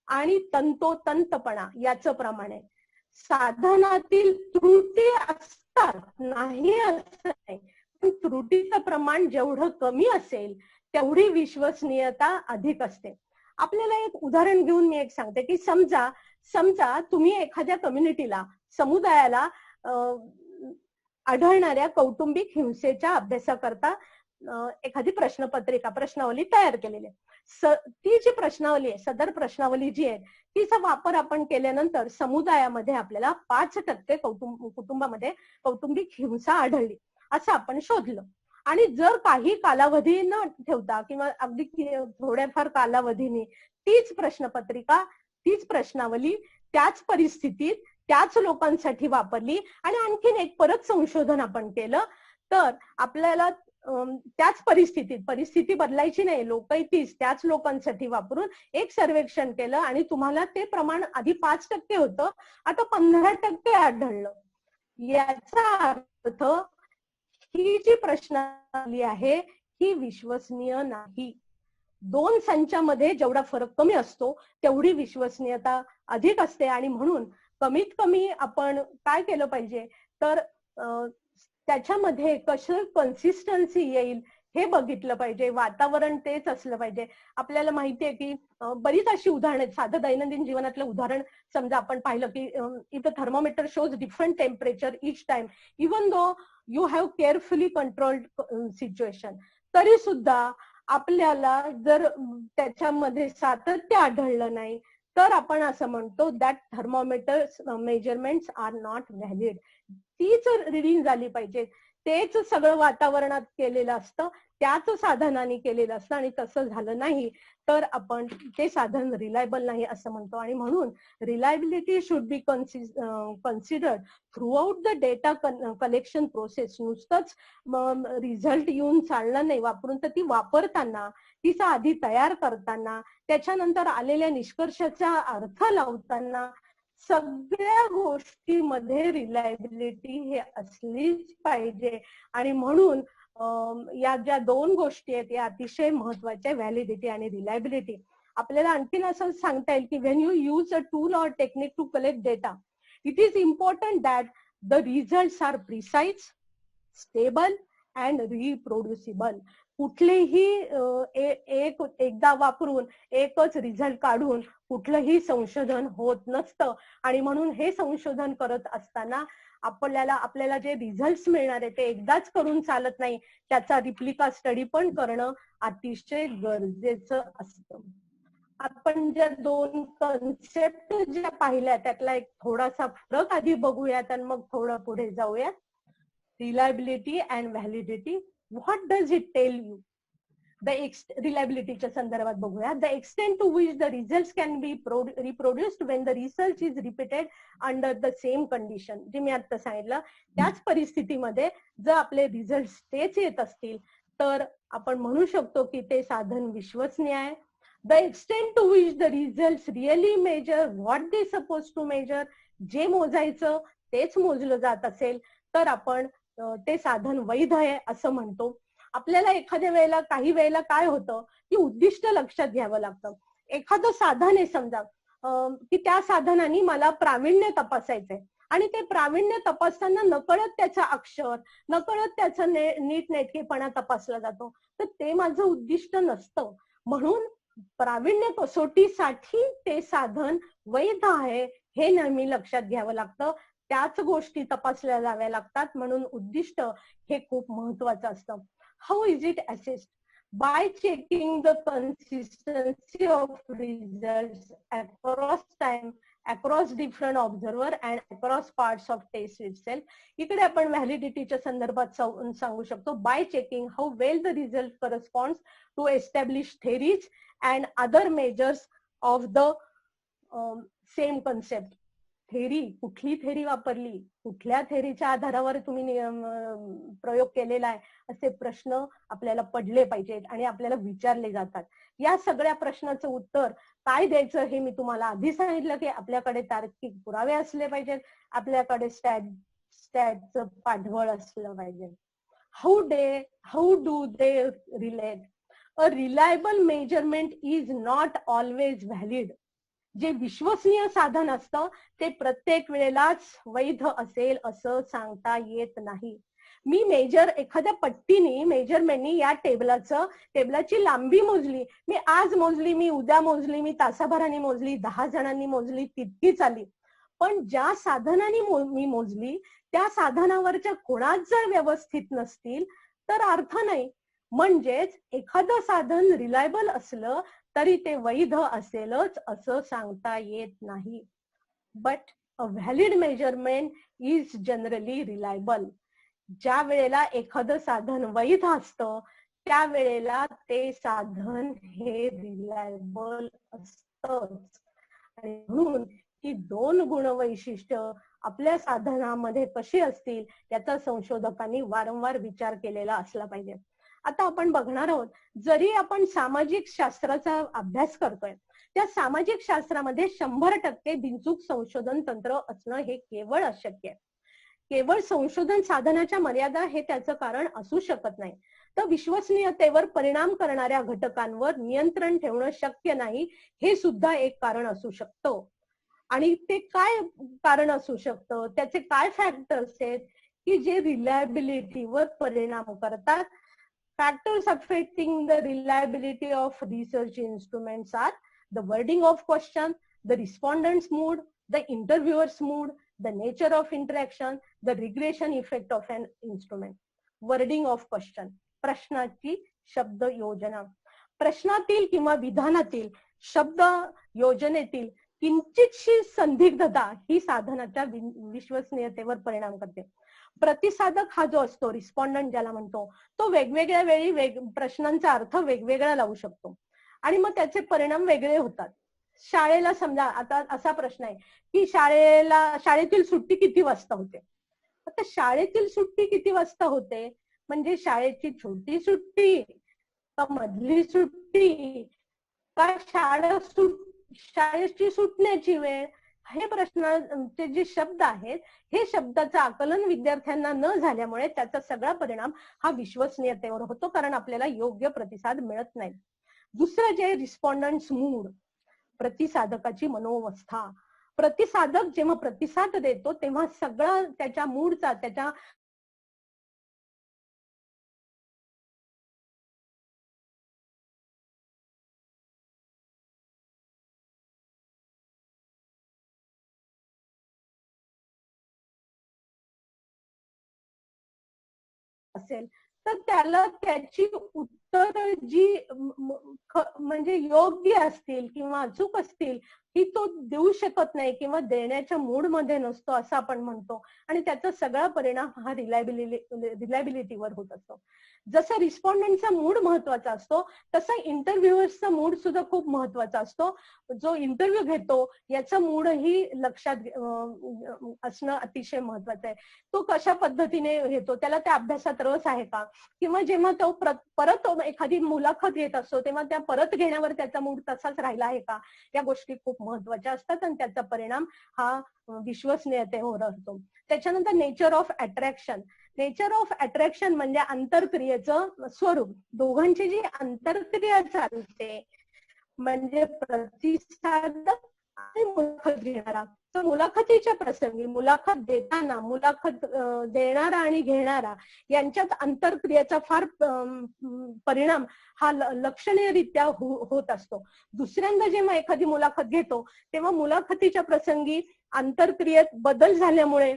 आणि तंतोतंतपणा याचं प्रमाण आहे. साधनातील त्रुटी असतात, नाही असं नाही, पण त्रुटीचं प्रमाण जेवढं कमी असेल तेवढी विश्वसनीयता अधिक असते. आपल्याला एक उदाहरण घेऊन मी एक सांगते की समजा तुम्ही एखाद्या कम्युनिटीला, समुदायाला आढळणाऱ्या कौटुंबिक हिंसेच्या अभ्यासाकरता एखादी प्रश्नावली तयार केलेली आहे. ती जी प्रश्नावली आहे, सदर प्रश्नावली जी आहे, तिचा वापर आपण केल्यानंतर समुदायामध्ये आपल्याला 5% कुटुंबामध्ये कौटुंबिक हिंसा आढळली असं आपण शोधलं. आणि जर काही कालावधी न ठेवता किंवा अगदी थोड्याफार कालावधीने तीच प्रश्नावली त्याच परिस्थितीत त्याच लोकांसाठी वापरली आणि आणखीन एक परत संशोधन आपण केलं, तर आपल्याला त्याच परिस्थिती बदलायची नाही, लोकही तीच त्याच लोकांसाठी वापरून एक सर्वेक्षण केलं आणि तुम्हाला ते प्रमाण आधी 5% होतं, आता 15% आढळलं. याचा अर्थ ही जी प्रश्नावली आहे ही विश्वसनीय नाही. 2 संचामध्ये जेवढा फरक कमी असतो तेवढी विश्वसनीयता अधिक असते. आणि म्हणून कमीत कमी आपण काय केलं पाहिजे, तर त्याच्यामध्ये कसं कन्सिस्टन्सी येईल हे बघितलं पाहिजे. वातावरण तेच असलं पाहिजे. आपल्याला माहितीये की बरीच अशी उदाहरणं आहेत. साधं दैनंदिन जीवनातलं उदाहरण समजा आपण पाहिलं की if the thermometer shows different temperature each time, even though you have carefully controlled situation, तरी सुद्धा आपल्याला जर त्याच्यामध्ये सातत्य आढळलं नाही तर आपण असं म्हणतो that thermometer measurements are not valid. तीच रिडिंग झाली पाहिजे, तेच सगळं वातावरणात केलेलं असतं, त्याच साधनाने केलेलं असतं, आणि तसं झालं नाही तर आपण ते साधन रिलायबल नाही असं म्हणतो. आणि म्हणून reliability should be considered throughout the data collection process. नुसतंच रिझल्ट येऊन चालणार नाही, वापरून तर ती वापरताना, तिचा आधी तयार करताना, त्याच्यानंतर आलेल्या निष्कर्षाचा अर्थ लावताना सगळ्या गोष्टीमध्ये रिलायबिलिटी हे असलीच पाहिजे. आणि म्हणून या ज्या 2 गोष्टी आहेत या अतिशय महत्वाच्या, व्हॅलिडिटी आणि रिलायबिलिटी. आपल्याला आणखीन असं सांगता येईल की when you use a tool or technique to collect data, it is important that the results are precise, stable and reproducible. कुठलेही एकदा वापरून एकच रिझल्ट काढून कुठलंही संशोधन होत नसतं. आणि म्हणून हे संशोधन करत असताना आपल्याला जे रिझल्ट मिळणार आहे ते एकदाच करून चालत नाही, त्याचा रिप्लिका स्टडी पण करणं अतिशय गरजेचं असतं. आपण ज्या दोन कन्सेप्ट ज्या पाहिल्या त्यातला एक थोडासा फरक आधी बघूयात आणि मग थोडं पुढे जाऊयात. Reliability and validity, what does it tell you? रिलायबिलिटीच्या संदर्भात बघूया. The extent to which the result can be reproduced when the research is repeated under the same condition. जे मी आता सांगितलं त्याच परिस्थितीमध्ये जर आपले रिझल्ट तेच येत असतील तर आपण म्हणू शकतो की ते साधन विश्वसनीय आहे. The extent to which the result really measure what they suppose to measure, जे मोजायचं तेच मोजलं जात असेल तर आपण ते साधन वैध आहे असं म्हणतो. आपल्याला एखाद्या वेळेला काही वेळेला काय होतं की उद्दिष्ट लक्षात घ्यावं लागतं. एखादं साधन आहे समजा की त्या साधनाने मला प्रावीण्य तपासायचंय आणि ते प्रावीण्य तपासताना नकळत त्याचा अक्षर, नकळत त्याचा नीटनेटकेपणा तपासला जातो, तर ते माझं उद्दिष्ट नसतं. म्हणून प्रावीण्य कसोटीसाठी ते साधन वैध आहे हे नेहमी लक्षात घ्यावं लागतं. त्याच गोष्टी तपासल्या जाव्या लागतात. म्हणून उद्दिष्ट हे खूप महत्वाचं असतं. How is it assessed? By checking the consistency of results across time, across different observer and across parts of test itself. इकडे आपण व्हॅलिडिटीच्या संदर्भात सांगू शकतो. By checking how well the result corresponds to established theories and other measures of the same concept. Theory, कुठली theory वापरली, कुठल्या थेरीच्या आधारावर तुम्ही प्रयोग केलेला आहे, असे प्रश्न आपल्याला पडले पाहिजेत आणि आपल्याला विचारले जातात. या सगळ्या प्रश्नाचं उत्तर काय द्यायचं हे मी तुम्हाला आधी सांगितलं की आपल्याकडे तार्किक पुरावे असले पाहिजेत, आपल्याकडे स्टॅटचं पाठबळ असलं पाहिजे. How do they relate? A reliable measurement is not always valid. जे विश्वसनीय साधन असतं ते प्रत्येक वेळेलाच वैध असेल असं सांगता येत नाही. मी एखाद्या पट्टीने मेजरमेंटनी या टेबलाची लांबी मोजली, मी आज मोजली, मी उद्या मोजली, मी तासाभराने मोजली, 10 जणांनी मोजली, तितकीच आली. पण ज्या साधनाने मी मोजली त्या साधनावरच्या खुणाच जर व्यवस्थित नसतील तर अर्थ नाही. म्हणजेच एखादं साधन रिलायबल असलं तरी ते वैध असेलच असं सांगता येत नाही. But a valid measurement is generally reliable. ज्या वेळेला एखादं साधन वैध असतं त्यावेळेला ते साधन हे रिलायबल असतंच. आणि म्हणून ही दोन गुणवैशिष्ट्य आपल्या साधनामध्ये कशी असतील याचा संशोधकांनी वारंवार विचार केलेला असला पाहिजे. आता आपण बघणार आहोत, जरी आपण सामाजिक शास्त्राचा अभ्यास करतोय त्या सामाजिक शास्त्रामध्ये 100% बिनचूक संशोधन तंत्र असणं हे केवळ अशक्य आहे. केवळ संशोधन साधनाच्या मर्यादा हे त्याचं कारण असू शकत नाही. तर विश्वसनीयतेवर परिणाम करणाऱ्या घटकांवर नियंत्रण ठेवणं शक्य नाही हे सुद्धा एक कारण असू शकतं. आणि ते काय कारण असू शकतं, त्याचे काय फॅक्टर्स आहेत की जे रिलायबिलिटीवर परिणाम करतात. Factors affecting the reliability of research instruments are the wording of question, the respondent's mood, the interviewer's mood, the nature of interaction, the regression effect of an instrument. Wording of question, प्रश्नाची शब्द योजना. प्रश्नातील किंवा विधानातील शब्द योजनेतील किंचितशी संदिग्धता ही साधनाच्या विश्वसनीयतेवर परिणाम करते. प्रतिसादक हा जो असतो, रिस्पॉन्डंट ज्याला म्हणतो, तो वेगवेगळ्या वेळी प्रश्नांचा अर्थ वेगवेगळा लावू शकतो आणि मग त्याचे परिणाम वेगळे होतात. शाळेला समजा आता असा प्रश्न आहे की शाळेतील सुट्टी किती वाजता होते. आता शाळेतील सुट्टी किती वाजता होते म्हणजे शाळेची छोटी सुट्टी का मधली सुट्टी का शाळेची सुटण्याची वेळ, हे प्रश्नाचे जे शब्द आहेत हे शब्दाचं आकलन विद्यार्थ्यांना न झाल्यामुळे त्याचा सगळा परिणाम हा विश्वसनीयतेवर होतो, कारण आपल्याला योग्य प्रतिसाद मिळत नाही. दुसरं जे रिस्पॉन्डंट्स मूड, प्रतिसादकाची मनोवस्था. प्रतिसादक जेव्हा प्रतिसाद देतो तेव्हा सगळं त्याच्या मूडचा, त्याच्या असेल तर त्याला त्याची उत्तर जी म्हणजे योग्य असतील किंवा अचूक असतील ही तो देऊ शकत नाही किंवा देण्याच्या मूड मध्ये नसतो असं आपण म्हणतो. आणि त्याचा सगळा परिणाम हा रिलायबिलिटीवर होत असतो. जसं रिस्पॉन्डंटचा मूड महत्वाचा असतो तसा इंटरव्ह्युअर्सचा मूड सुद्धा खूप महत्वाचा असतो. जो इंटरव्ह्यू घेतो याचा मूडही लक्षात असणं अतिशय महत्वाचं आहे. तो कशा पद्धतीने घेतो, त्याला त्या अभ्यासात रस आहे का, किंवा जेव्हा तो परत एखादी मुलाखत घेत असतो तेव्हा त्या परत घेण्यावर त्याचा मूड तसाच राहिला आहे का, या गोष्टी खूप महत्वाच्या असतात आणि त्याचा परिणाम हा विश्वसनीयतेवर असतो. त्याच्यानंतर nature of attraction. Nature of attraction म्हणजे आंतरक्रियेचं स्वरूप. दोघांची जी आंतरक्रिया चालते म्हणजे प्रतिसादक आणि मुलाखत घेणारा. तर मुलाखतीच्या प्रसंगी मुलाखत देताना मुलाखत देणारा आणि घेणारा यांच्यात आंतरक्रियेचा फार परिणाम हा लक्षणीयरित्या होत असतो. दुसऱ्यांदा जेव्हा एखादी मुलाखत घेतो तेव्हा मुलाखतीच्या प्रसंगी आंतरक्रियेत बदल झाल्यामुळे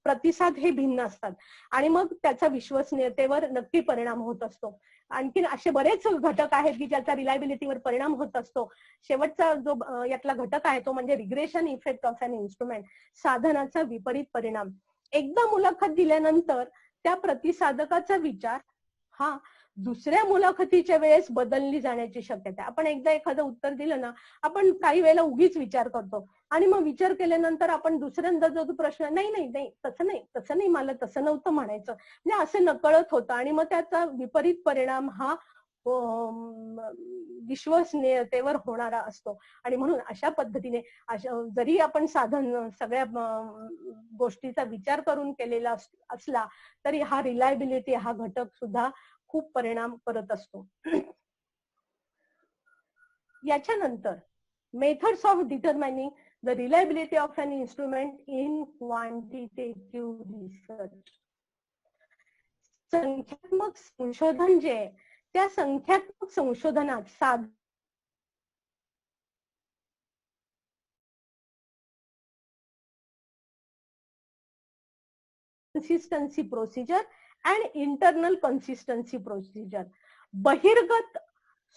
प्रतिसाद हे भिन्न असतात आणि मग त्याचा विश्वसनीयतेवर नक्की परिणाम होत असतो. आणखीन असे बरेच घटक आहेत की ज्याचा रिलायबिलिटीवर परिणाम होत असतो. शेवटचा जो यातला घटक आहे तो म्हणजे regression effect of an instrument. साधनाचा विपरीत परिणाम. एकदा मुलाखत दिल्यानंतर त्या प्रतिसादकाचा विचार हा दुसऱ्या मुलाखतीच्या वेळेस बदलली जाण्याची शक्यता. आपण एकदा एखादं उत्तर दिलं ना, आपण काही वेळेला उगीच विचार करतो आणि मग विचार केल्यानंतर आपण दुसऱ्यांदा जो प्रश्न नाही नाही नाही तसं नाही मला तसं नव्हतं म्हणायचं, म्हणजे असं नकळत होतं आणि मग त्याचा विपरीत परिणाम हा विश्वसनीयतेवर होणारा असतो. आणि म्हणून अशा पद्धतीने जरी आपण साधन सगळ्या गोष्टीचा विचार करून केलेला असला तरी हा रिलायबिलिटी हा घटक सुद्धा खूप परिणाम करत असतो. याच्यानंतर methods of determining the reliability of an instrument in quantitative research. संख्यात्मक संशोधन जे त्या संख्यात्मक संशोधनात consistency procedure and internal consistency procedure. बहिर्गत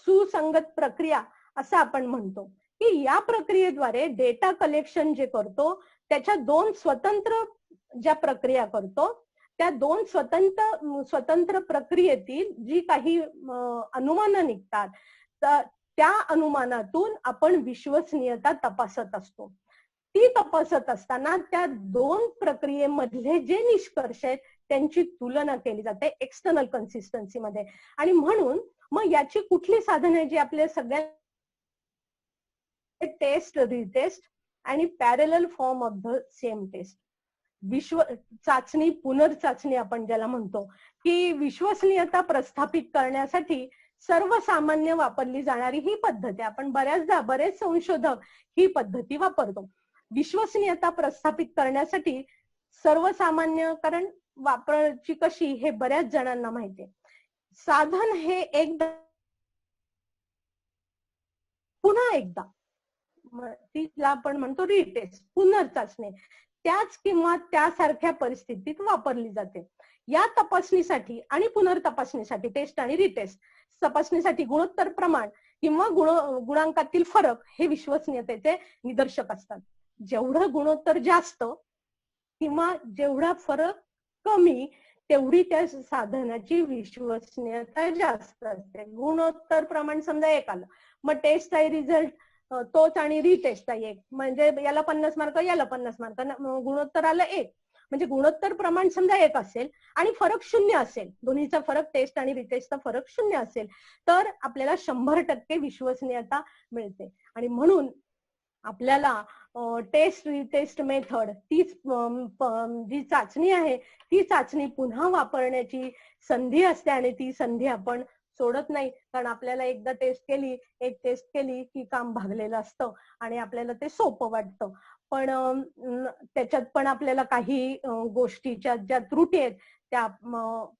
सुसंगत प्रक्रिया असं आपण म्हणतो की या प्रक्रियेद्वारे डेटा कलेक्शन जे करतो त्याच्या दोन स्वतंत्र ज्या प्रक्रिया करतो त्या दोन स्वतंत्र प्रक्रियेतील जी काही अनुमानं निघतात त्या अनुमानातून आपण विश्वसनीयता तपासत असतो. ती तपासत असताना त्या दोन प्रक्रियेमधले जे निष्कर्ष आहेत त्यांची तुलना केली जाते एक्सटर्नल कन्सिस्टन्सी मध्ये. आणि म्हणून मग याची कुठली साधने जी आपल्या सगळ्या टेस्ट रिटेस्ट आणि parallel form of the same test. चाचणी पुनर्चाचणी आपण ज्याला म्हणतो की विश्वसनीयता प्रस्थापित करण्यासाठी सर्वसामान्य वापरली जाणारी ही पद्धत आहे. आपण बरेच संशोधक ही पद्धती वापरतो. विश्वसनीयता प्रस्थापित करण्यासाठी सर्वसामान्य कारण वापरायची कशी हे बऱ्याच जणांना माहिती आहे. साधन हे एकदा पुन्हा एकदा तिला आपण म्हणतो रिटेस्ट पुनर्चाचणी त्याच किंवा त्यासारख्या परिस्थितीत वापरली जाते. या तपासणीसाठी आणि पुनर्तपासणीसाठी टेस्ट आणि रिटेस्ट तपासणीसाठी गुणोत्तर प्रमाण किंवा गुणांकातील फरक हे विश्वसनीयतेचे निदर्शक असतात. जेवढं गुणोत्तर जास्त किंवा जेवढा फरक कमी तेवढी त्या साधनाची विश्वसनीयता जास्त असते. गुणोत्तर प्रमाण समजा 1 आलं मग टेस्ट आहे रिझल्ट तोच आणि रिटेस्टचा 1 म्हणजे याला 50 मार्क याला 50 मार्क गुणोत्तर आलं 1 म्हणजे गुणोत्तर प्रमाण समजा 1 असेल आणि फरक 0 असेल दोन्हीचा फरक टेस्ट आणि रिटेस्टचा फरक 0 असेल तर आपल्याला 100% विश्वसनीयता मिळते. आणि म्हणून आपल्याला टेस्ट रिटेस्ट मेथड तीच जी चाचणी आहे ती चाचणी पुन्हा वापरण्याची संधी असते आणि ती संधी आपण सोडत नाही. कारण आपल्याला एकदा एक टेस्ट केली की काम भागलेलं असतं आणि आपल्याला ते सोपं वाटतं. पण त्याच्यात पण आपल्याला काही गोष्टीच्या ज्या त्रुटी आहेत त्या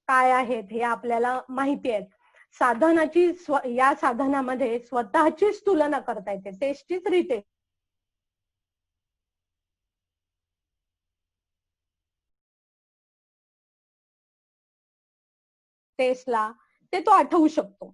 काय आहेत हे आपल्याला माहिती आहेत. साधनाची या साधनामध्ये स्वतःचीच तुलना करता येते टेस्टचीच रिटेस्ट टेस्टला ते तो आठवू शकतो.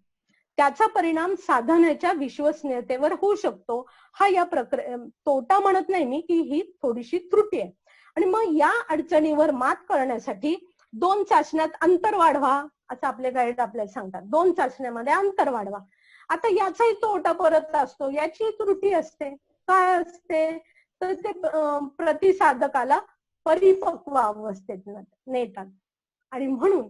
त्याचा परिणाम साधनाच्या विश्वसनीयतेवर होऊ शकतो. हा या तोटा म्हणत नाही मी की ही थोडीशी त्रुटी आहे. आणि मग या अडचणीवर मात करण्यासाठी 2 चाचण्यात अंतर वाढवा असं आपले गाईड आपल्याला सांगतात. 2 चाचण्यामध्ये अंतर वाढवा. आता याचाही तोटा परत असतो, याची त्रुटी असते. काय असते तर ते प्रतिसाधकाला परिपक्व अवस्थेत नेतात. आणि म्हणून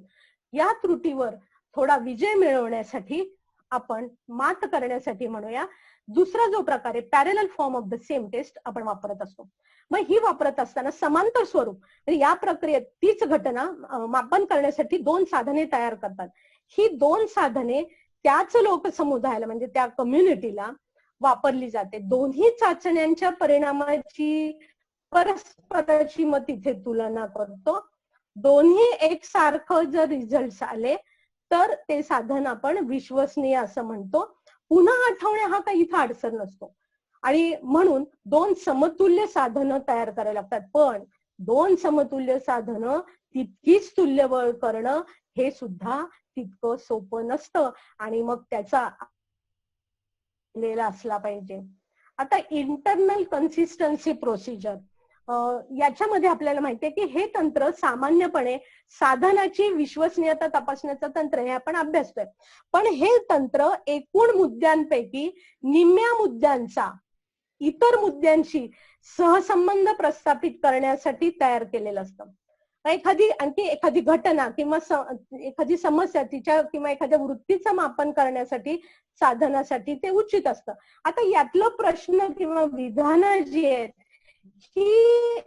या त्रुटीवर थोडा विजय मिळवण्यासाठी आपण मात करण्यासाठी म्हणूया दुसरा जो प्रकार आहे parallel form of the same test आपण वापरत असतो. मग ही वापरत असताना समांतर स्वरूप या प्रक्रियेत तीच घटना मापन करण्यासाठी 2 साधने तयार करतात. ही 2 साधने त्याच लोकसमुदायाला म्हणजे त्या कम्युनिटीला वापरली जाते. दोन्ही चाचण्यांच्या परिणामाची परस्पराची मग तिथे तुलना करतो. दोन्ही एकसारखं जर रिझल्ट आले तर ते साधन आपण विश्वसनीय असं म्हणतो. पुन्हा आठवणे हा काही इथं अडचण नसतो. आणि म्हणून 2 समतुल्य साधनं तयार करायला लागतात. पण 2 समतुल्य साधनं तितकीच तुल्यबळ करणं हे सुद्धा तितकं सोपं नसतं. आणि मग त्याचा असला पाहिजे. आता इंटरनल कन्सिस्टन्सी प्रोसिजर याच्यामध्ये आपल्याला माहितीये की हे तंत्र सामान्यपणे साधनाची विश्वसनीयता तपासण्याचं तंत्र हे आपण अभ्यासतोय. पण हे तंत्र एकूण मुद्द्यांपैकी निम्म्या मुद्द्यांचा इतर मुद्द्यांशी सहसंबंध प्रस्थापित करण्यासाठी तयार केलेलं असतं. आणखी एखादी घटना किंवा एखादी समस्या तिच्या किंवा एखाद्या वृत्तीचं मापन करण्यासाठी साधनासाठी ते उचित असतं. आता यातलं प्रश्न किंवा विधानं जी आहेत ही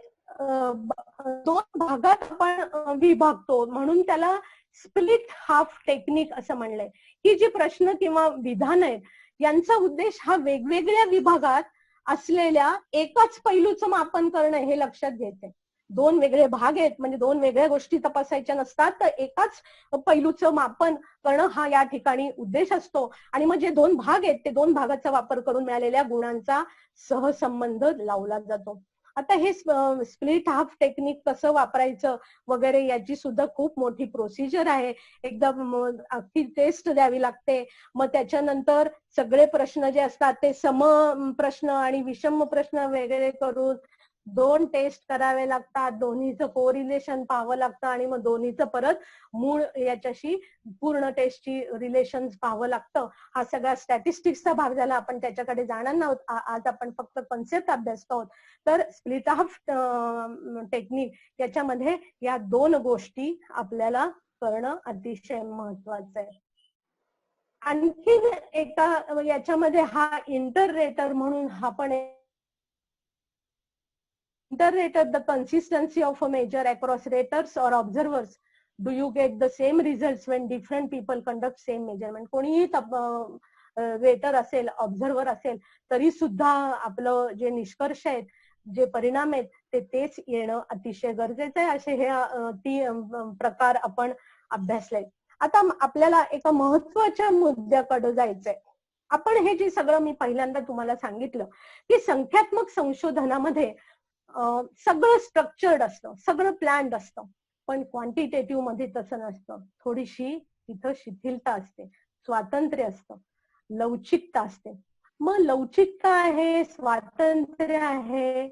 2 भागात आपण विभागतो म्हणून त्याला स्प्लिट हाफ टेक्निक असं म्हणलंय. ही जी प्रश्न किंवा विधान आहेत यांचा उद्देश हा वेगवेगळ्या विभागात असलेल्या एकाच पैलूचं मापन करणं हे लक्षात घ्यायचंय. 2 वेगळे भाग आहेत म्हणजे 2 वेगळ्या गोष्टी तपासायच्या नसतात तर एकाच पैलूचं मापन करणं हा या ठिकाणी उद्देश असतो. आणि मग जे 2 भाग आहेत ते 2 भागाचा वापर करून मिळालेल्या गुणांचा सहसंबंध लावला जातो. आता हे स्प्लिट हाफ टेक्निक कसं वापरायचं वगैरे याची सुद्धा खूप मोठी प्रोसिजर आहे. एकदा अख्खी टेस्ट द्यावी लागते. मग त्याच्यानंतर सगळे प्रश्न जे असतात ते सम प्रश्न आणि विषम प्रश्न वगैरे करून 2 टेस्ट करावे लागतात. दोन्हीचं कोरिलेशन पाहावं लागतं आणि मग दोन्हीचं परत मूळ याच्याशी पूर्ण टेस्टची रिलेशन्स पाहावं लागतं. हा सगळा स्टॅटिस्टिक्सचा भाग झाला. आपण त्याच्याकडे जाणार नाहोत. आज आपण फक्त कन्सेप्ट अभ्यासतो आहोत. तर स्प्लिट हाफ टेक्निक याच्यामध्ये या 2 गोष्टी आपल्याला करणं अतिशय महत्वाचं आहे. आणखी एका याच्यामध्ये हा इंटररेटर म्हणून हा पण interrater the consistency of a measure across raters or observers. Do you get the same results when different people conduct same measurement? कोणीही रेटर असेल ऑब्झर्वर असेल तरी सुद्धा आपलं जे निष्कर्ष आहेत जे परिणाम आहेत ते तेच येणं अतिशय गरजेचं आहे. असे हे 3 प्रकार आपण अभ्यासले. आता आपल्याला एका महत्वाच्या मुद्द्याकडे जायचंय. आपण हे जे सगळं मी पहिल्यांदा तुम्हाला सांगितलं की संख्यात्मक संशोधनामध्ये सगळं स्ट्रक्चर्ड असतं, सगळं प्लॅन्ड असतं. पण क्वांटिटेटिव्ह मध्ये तसं नसतं. थोडीशी तिथं शिथिलता असते, स्वातंत्र्य असतं, लवचिकता असते. मग लवचिकता आहे, स्वातंत्र्य आहे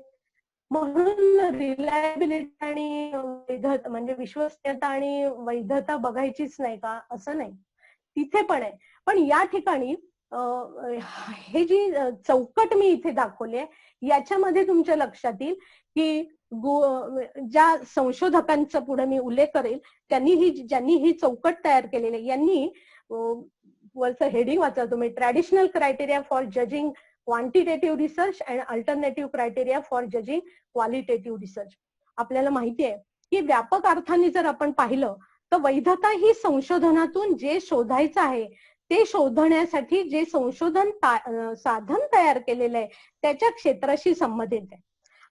म्हणून रिलायबिलिटी आणि वैधता म्हणजे विश्वसनीयता आणि वैधता बघायचीच नाही का असं नाही. तिथे पण आहे. पण या ठिकाणी हे जी चौकट मी इथे दाखवली आहे याच्यामध्ये तुमच्या लक्षात येईल की ज्या संशोधकांचा पुढे मी उल्लेख करेल ज्यांनी ही चौकट तयार केलेली आहे यांनी वरचं हेडिंग वाचा तुम्ही, traditional criteria for judging quantitative research and alternative criteria for judging qualitative research. आपल्याला माहिती आहे की व्यापक अर्थाने जर आपण पाहिलं तर वैधता ही संशोधनातून जे शोधायचं आहे ते शोधण्यासाठी जे संशोधन साधन तयार केलेलं आहे त्याच्या क्षेत्राशी संबंधित आहे.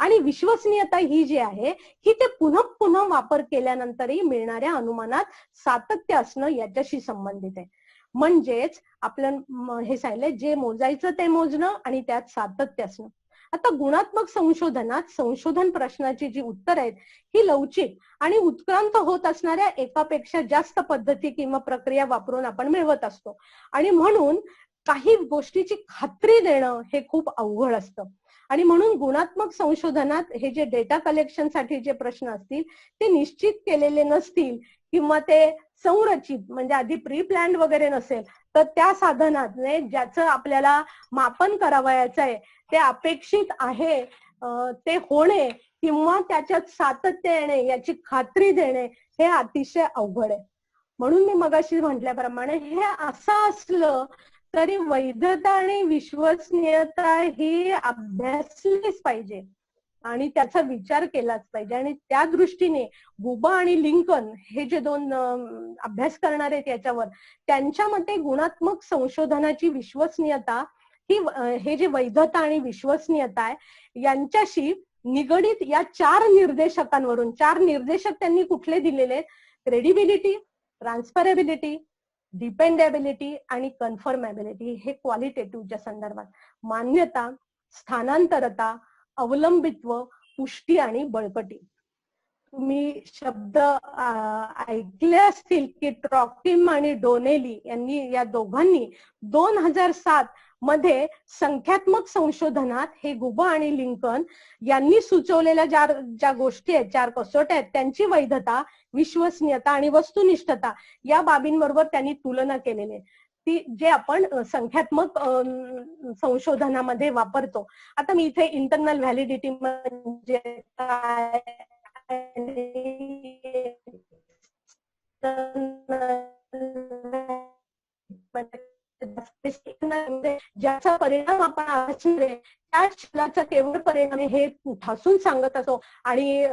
आणि विश्वसनीयता ही जी आहे ही ते पुन्हा पुन्हा वापर केल्यानंतरही मिळणाऱ्या अनुमानात सातत्य असणं याच्याशी संबंधित आहे. म्हणजेच आपलं हे सांगितलंय जे मोजायचं ते मोजणं आणि त्यात सातत्य असणं. आता गुणात्मक संशोधनात संशोधन प्रश्नाची जी उत्तर आहेत ही लवचिक आणि उत्क्रांत होत असणाऱ्या एकापेक्षा जास्त पद्धती किंवा प्रक्रिया वापरून आपण मिळवत असतो, आणि म्हणून काही गोष्टीची खात्री देणं हे खूप अवघड असतं. आणि म्हणून गुणात्मक संशोधनात हे जे डेटा कलेक्शन साठी जे प्रश्न असतील ते निश्चित केलेले नसतील किंवा ते संरचित म्हणजे आधी प्री प्लॅन्ड वगैरे नसेल, तर त्या साधनाने ज्याचं आपल्याला मापन करावयाचं आहे ते अपेक्षित आहे ते होणे किंवा त्याच्यात सातत्य येणे याची खात्री देणे हे अतिशय अवघड आहे. म्हणून मी मगाशी म्हटल्याप्रमाणे हे असं असलं तरी वैधता आणि विश्वसनीयता ही अभ्यासलीच पाहिजे आणि त्याचा विचार केलाच पाहिजे. आणि त्या दृष्टीने गुबा आणि लिंकन हे जे दोन अभ्यास करणार आहेत याच्यावर, त्यांच्या मते गुणात्मक संशोधनाची विश्वसनीयता ही हे जे वैधता आणि विश्वसनीयता आहे यांच्याशी निगडीत या 4 निर्देशकांवरून, 4 निर्देशक त्यांनी कुठले दिलेले? क्रेडिबिलिटी, ट्रान्सफरेबिलिटी, डिपेंडेबिलिटी आणि कन्फर्मेबिलिटी. हे क्वालिटेटिव्हच्या संदर्भात. मान्यता, स्थानांतरता, अवलंबित्व, पुष्टी आणि बळकटी. तुम्ही शब्द ऐकले असतील की ट्रॉकिम आणि डोनेली यांनी, या दोघांनी 2007 मध्ये संख्यात्मक संशोधनात हे गुबा आणि लिंकन यांनी सुचवलेल्या ज्या गोष्टी आहेत, 4 कसोट्या आहेत, त्यांची वैधता, विश्वसनीयता आणि वस्तुनिष्ठता या बाबींबरोबर त्यांनी तुलना केलेली आहे, ती जे आपण संख्यात्मक संशोधनामध्ये वापरतो. आता मी इथे इंटरनल व्हॅलिडिटी म्हणजे काय, ज्याचा परिणाम आपण अभ्यासले त्या शिलाचा केवळ परिणाम हे ठासून सांगत असतो आणि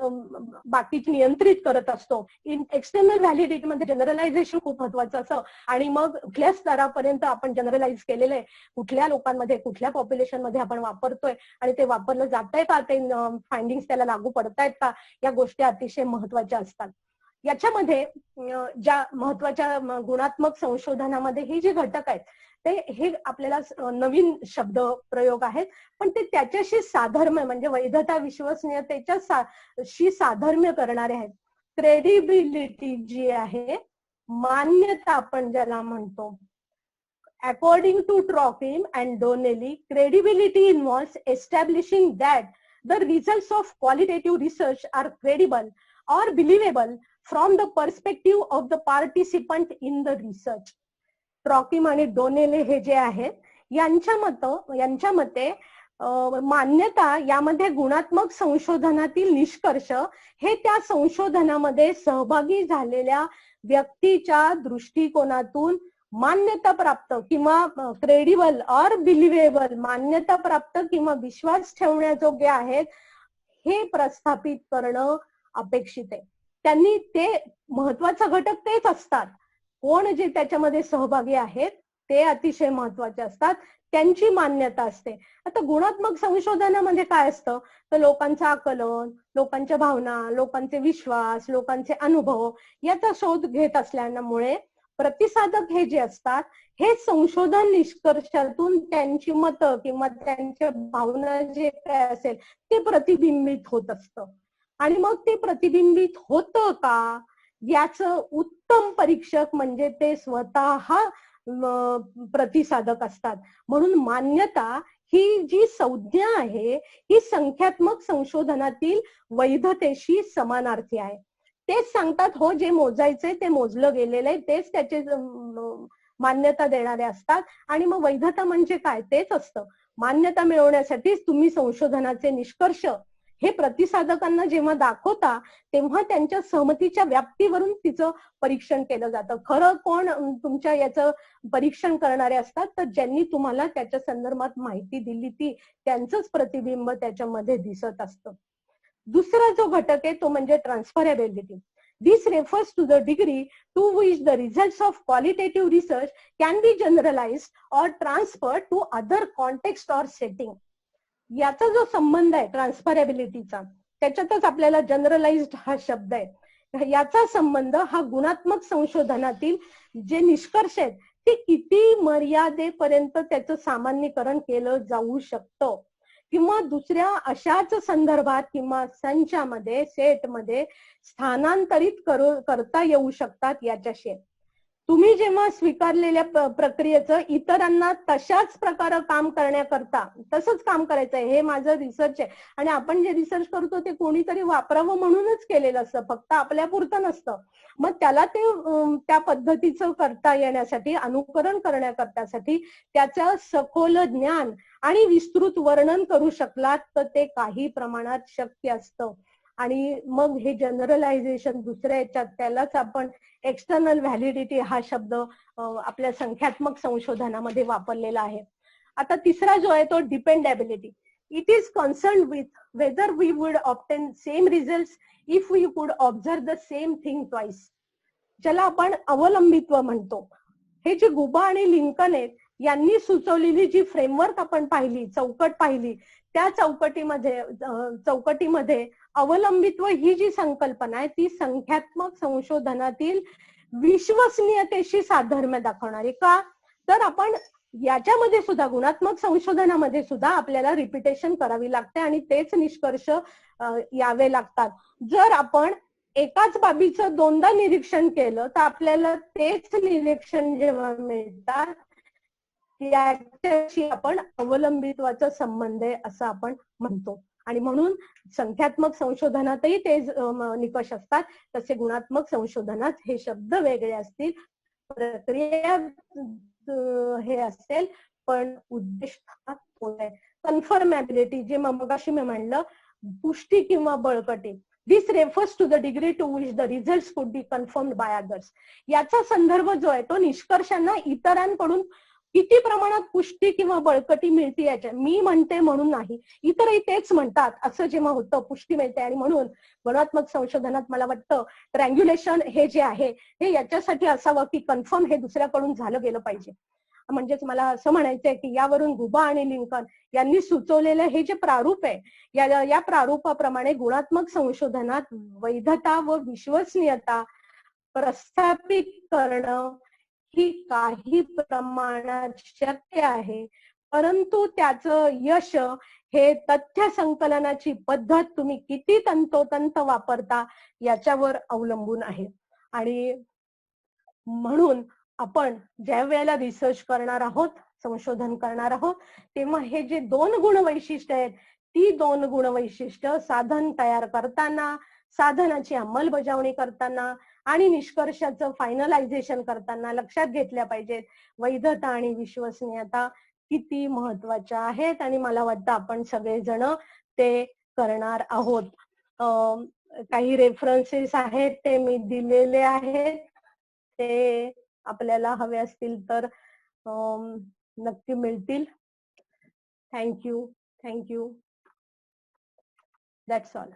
बाकीचे नियंत्रित करत असतो. एक्सटर्नल व्हॅलिडिटी मध्ये जनरलायझेशन खूप महत्वाचं असतं आणि मग कुठल्या स्तरापर्यंत आपण जनरलाइज केलेलं आहे, कुठल्या लोकांमध्ये, कुठल्या पॉप्युलेशन मध्ये आपण वापरतोय आणि ते वापरलं जातंय का, ते फाइंडिंग्स त्याला लागू पडतायत का, या गोष्टी अतिशय महत्वाच्या असतात. याच्यामध्ये ज्या महत्वाच्या गुणात्मक संशोधनामध्ये हे जे घटक आहेत ते हे आपल्याला नवीन शब्द प्रयोग आहेत, पण ते त्याच्याशी साधर्म्य म्हणजे वैधता विश्वसनीयतेच्या शी साधर्म्य करणारे आहेत. क्रेडिबिलिटी जी आहे, मान्यता आपण ज्याला म्हणतो, according to Trockim and Donnelly, credibility involves establishing that the results of qualitative research are credible or believable from the perspective of the participant in the research. ट्रॉकिम आणि डोनेले हे जे आहेत यांच्या मते मान्यता यामध्ये गुणात्मक संशोधनातील निष्कर्ष हे त्या संशोधनामध्ये सहभागी झालेल्या व्यक्तीच्या दृष्टिकोनातून मान्यता प्राप्त किंवा क्रेडिबल और बिलिव्हेबल, मान्यता प्राप्त किंवा विश्वास ठेवण्याजोग्य आहेत हे प्रस्थापित करणं अपेक्षित आहे. त्यांनी ते महत्वाचा घटक तेच असतात, कोण जे त्याच्यामध्ये सहभागी आहेत ते अतिशय महत्वाचे असतात, त्यांची मान्यता असते. आता गुणात्मक संशोधनामध्ये काय असतं तर लोकांचं आकलन, लोकांच्या भावना, लोकांचे विश्वास, लोकांचे अनुभव याचा शोध घेत असल्यामुळे प्रतिसादक हे जे असतात हे संशोधन निष्कर्षातून त्यांची मतं किंवा त्यांच्या भावना जे काय असेल ते प्रतिबिंबित होत असतं. आणि मग ते प्रतिबिंबित होतं का याचं उत्तम परीक्षक म्हणजे ते स्वतः प्रतिसादक असतात. म्हणून मान्यता ही जी संज्ञा आहे ही संख्यात्मक संशोधनातील वैधतेशी समानार्थी आहे. तेच सांगतात हो जे मोजायचे ते मोजलं गेलेलं आहे, तेच त्याचे मान्यता देणारे असतात. आणि मग वैधता म्हणजे काय तेच असतं. मान्यता मिळवण्यासाठी तुम्ही संशोधनाचे निष्कर्ष हे प्रतिसादकांना जेव्हा दाखवता तेव्हा त्यांच्या सहमतीच्या व्याप्तीवरून तिचं परीक्षण केलं जातं. खरं कोण तुमच्या याचं परीक्षण करणारे असतात तर ज्यांनी तुम्हाला त्याच्या संदर्भात माहिती दिली ती त्यांचंच प्रतिबिंब त्याच्यामध्ये दिसत असतं. दुसरा जो घटक आहे तो म्हणजे ट्रान्सफरेबिलिटी. This refers to the degree to which the results of qualitative research can be generalized or transferred to other context or setting. याचा जो संबंध आहे ट्रान्सफरेबिलिटीचा, त्याच्यातच आपल्याला जनरलाइज्ड हा शब्द आहे, याचा संबंध हा गुणात्मक संशोधनातील जे निष्कर्ष आहेत ते किती मर्यादेपर्यंत त्याचं सामान्यीकरण केलं जाऊ शकतं किंवा दुसऱ्या अशाच संदर्भात किंवा संचामध्ये सेटमध्ये स्थानांतरित करता येऊ शकतात याच्याशी. तुम्ही जेव्हा स्वीकारलेल्या प्रक्रियेचं इतरांना तशाच प्रकारे काम करण्याकरता तसंच काम करायचंय, हे माझं रिसर्च आहे. आणि आपण जे रिसर्च करतो ते कोणीतरी वापरावं म्हणूनच केलेलं असतं, फक्त आपल्यापुरतं नसतं. मग त्याला ते त्या पद्धतीचं करता येण्यासाठी, अनुकरण करण्याकरतासाठी त्याचं सखोल ज्ञान आणि विस्तृत वर्णन करू शकलात तर ते काही प्रमाणात शक्य असतं. आणि मग हे जनरलायझेशन दुसऱ्या याच्यात, त्यालाच आपण एक्सटर्नल व्हॅलिडिटी हा शब्द आपल्या संख्यात्मक संशोधनामध्ये वापरलेला आहे. आता तिसरा जो आहे तो dependability. It is concern with whether we would obtain same result if we could observe the same thing twice, ज्याला आपण अवलंबित्व म्हणतो. हे जे गुबा आणि लिंकन आहेत यांनी सुचवलेली जी फ्रेमवर्क आपण पाहिली, चौकट पाहिली, त्या चौकटीमध्ये अवलंबित्व ही जी संकल्पना आहे ती संख्यात्मक संशोधनातील विश्वसनीयतेशी साधर्म्य दाखवणारी. का तर आपण याच्यामध्ये सुद्धा, गुणात्मक संशोधनामध्ये सुद्धा आपल्याला रिपिटेशन करावी लागते आणि तेच निष्कर्ष यावे लागतात. जर आपण एकाच बाबीचं दोनदा निरीक्षण केलं तर आपल्याला तेच निरीक्षण जेव्हा मिळतात याच्याशी आपण अवलंबित्वाचा संबंध आहे असं आपण म्हणतो. आणि म्हणून संख्यात्मक संशोधनातही ते निकष असतात, तसे गुणात्मक संशोधनात हे शब्द वेगळे असतील, प्रक्रिया हे असेल, पण उद्देश हा तोच आहे. कन्फर्मॅबिलिटी, जे मगाशी मी म्हणलं, पुष्टी किंवा बळकटी. This refers to the degree to which the result could be confirmed by others. याचा संदर्भ जो आहे तो निष्कर्षांना इतरांकडून किती प्रमाणात पुष्टी किंवा बळकटी मिळते याच्या. मी म्हणते म्हणून नाही, इतरही तेच म्हणतात असं जेव्हा होतं, पुष्टी मिळते. आणि म्हणून गुणात्मक संशोधनात मला वाटतं ट्रँग्युलेशन हे जे आहे हे याच्यासाठी असावं की कन्फर्म हे दुसऱ्याकडून झालं गेलं पाहिजे. म्हणजेच मला असं म्हणायचंय की यावरून गुबा आणि लिंकन यांनी सुचवलेलं हे जे प्रारूप आहे या प्रारूपाप्रमाणे गुणात्मक संशोधनात वैधता व विश्वसनीयता प्रस्थापित करणं ही काही प्रमाणात शक्य आहे, परंतु त्याचं यश हे तथ्य संकलनाची पद्धत तुम्ही किती तंतोतंत वापरता याच्यावर अवलंबून आहे. आणि म्हणून आपण ज्या वेळेला रिसर्च करणार आहोत, संशोधन करणार आहोत, तेव्हा हे जे 2 गुणवैशिष्ट्य आहेत, ती 2 गुणवैशिष्ट्य साधन तयार करताना, साधनाची अंमलबजावणी करताना आणि निष्कर्षाचं फायनलायझेशन करताना लक्षात घेतल्या पाहिजेत. वैधता आणि विश्वसनीयता किती महत्वाच्या आहेत आणि मला वाटतं आपण सगळेजण ते करणार आहोत. काही रेफरन्सेस आहेत ते मी दिलेले आहेत, ते आपल्याला हवे असतील तर नक्की मिळतील. थँक्यू. That's all.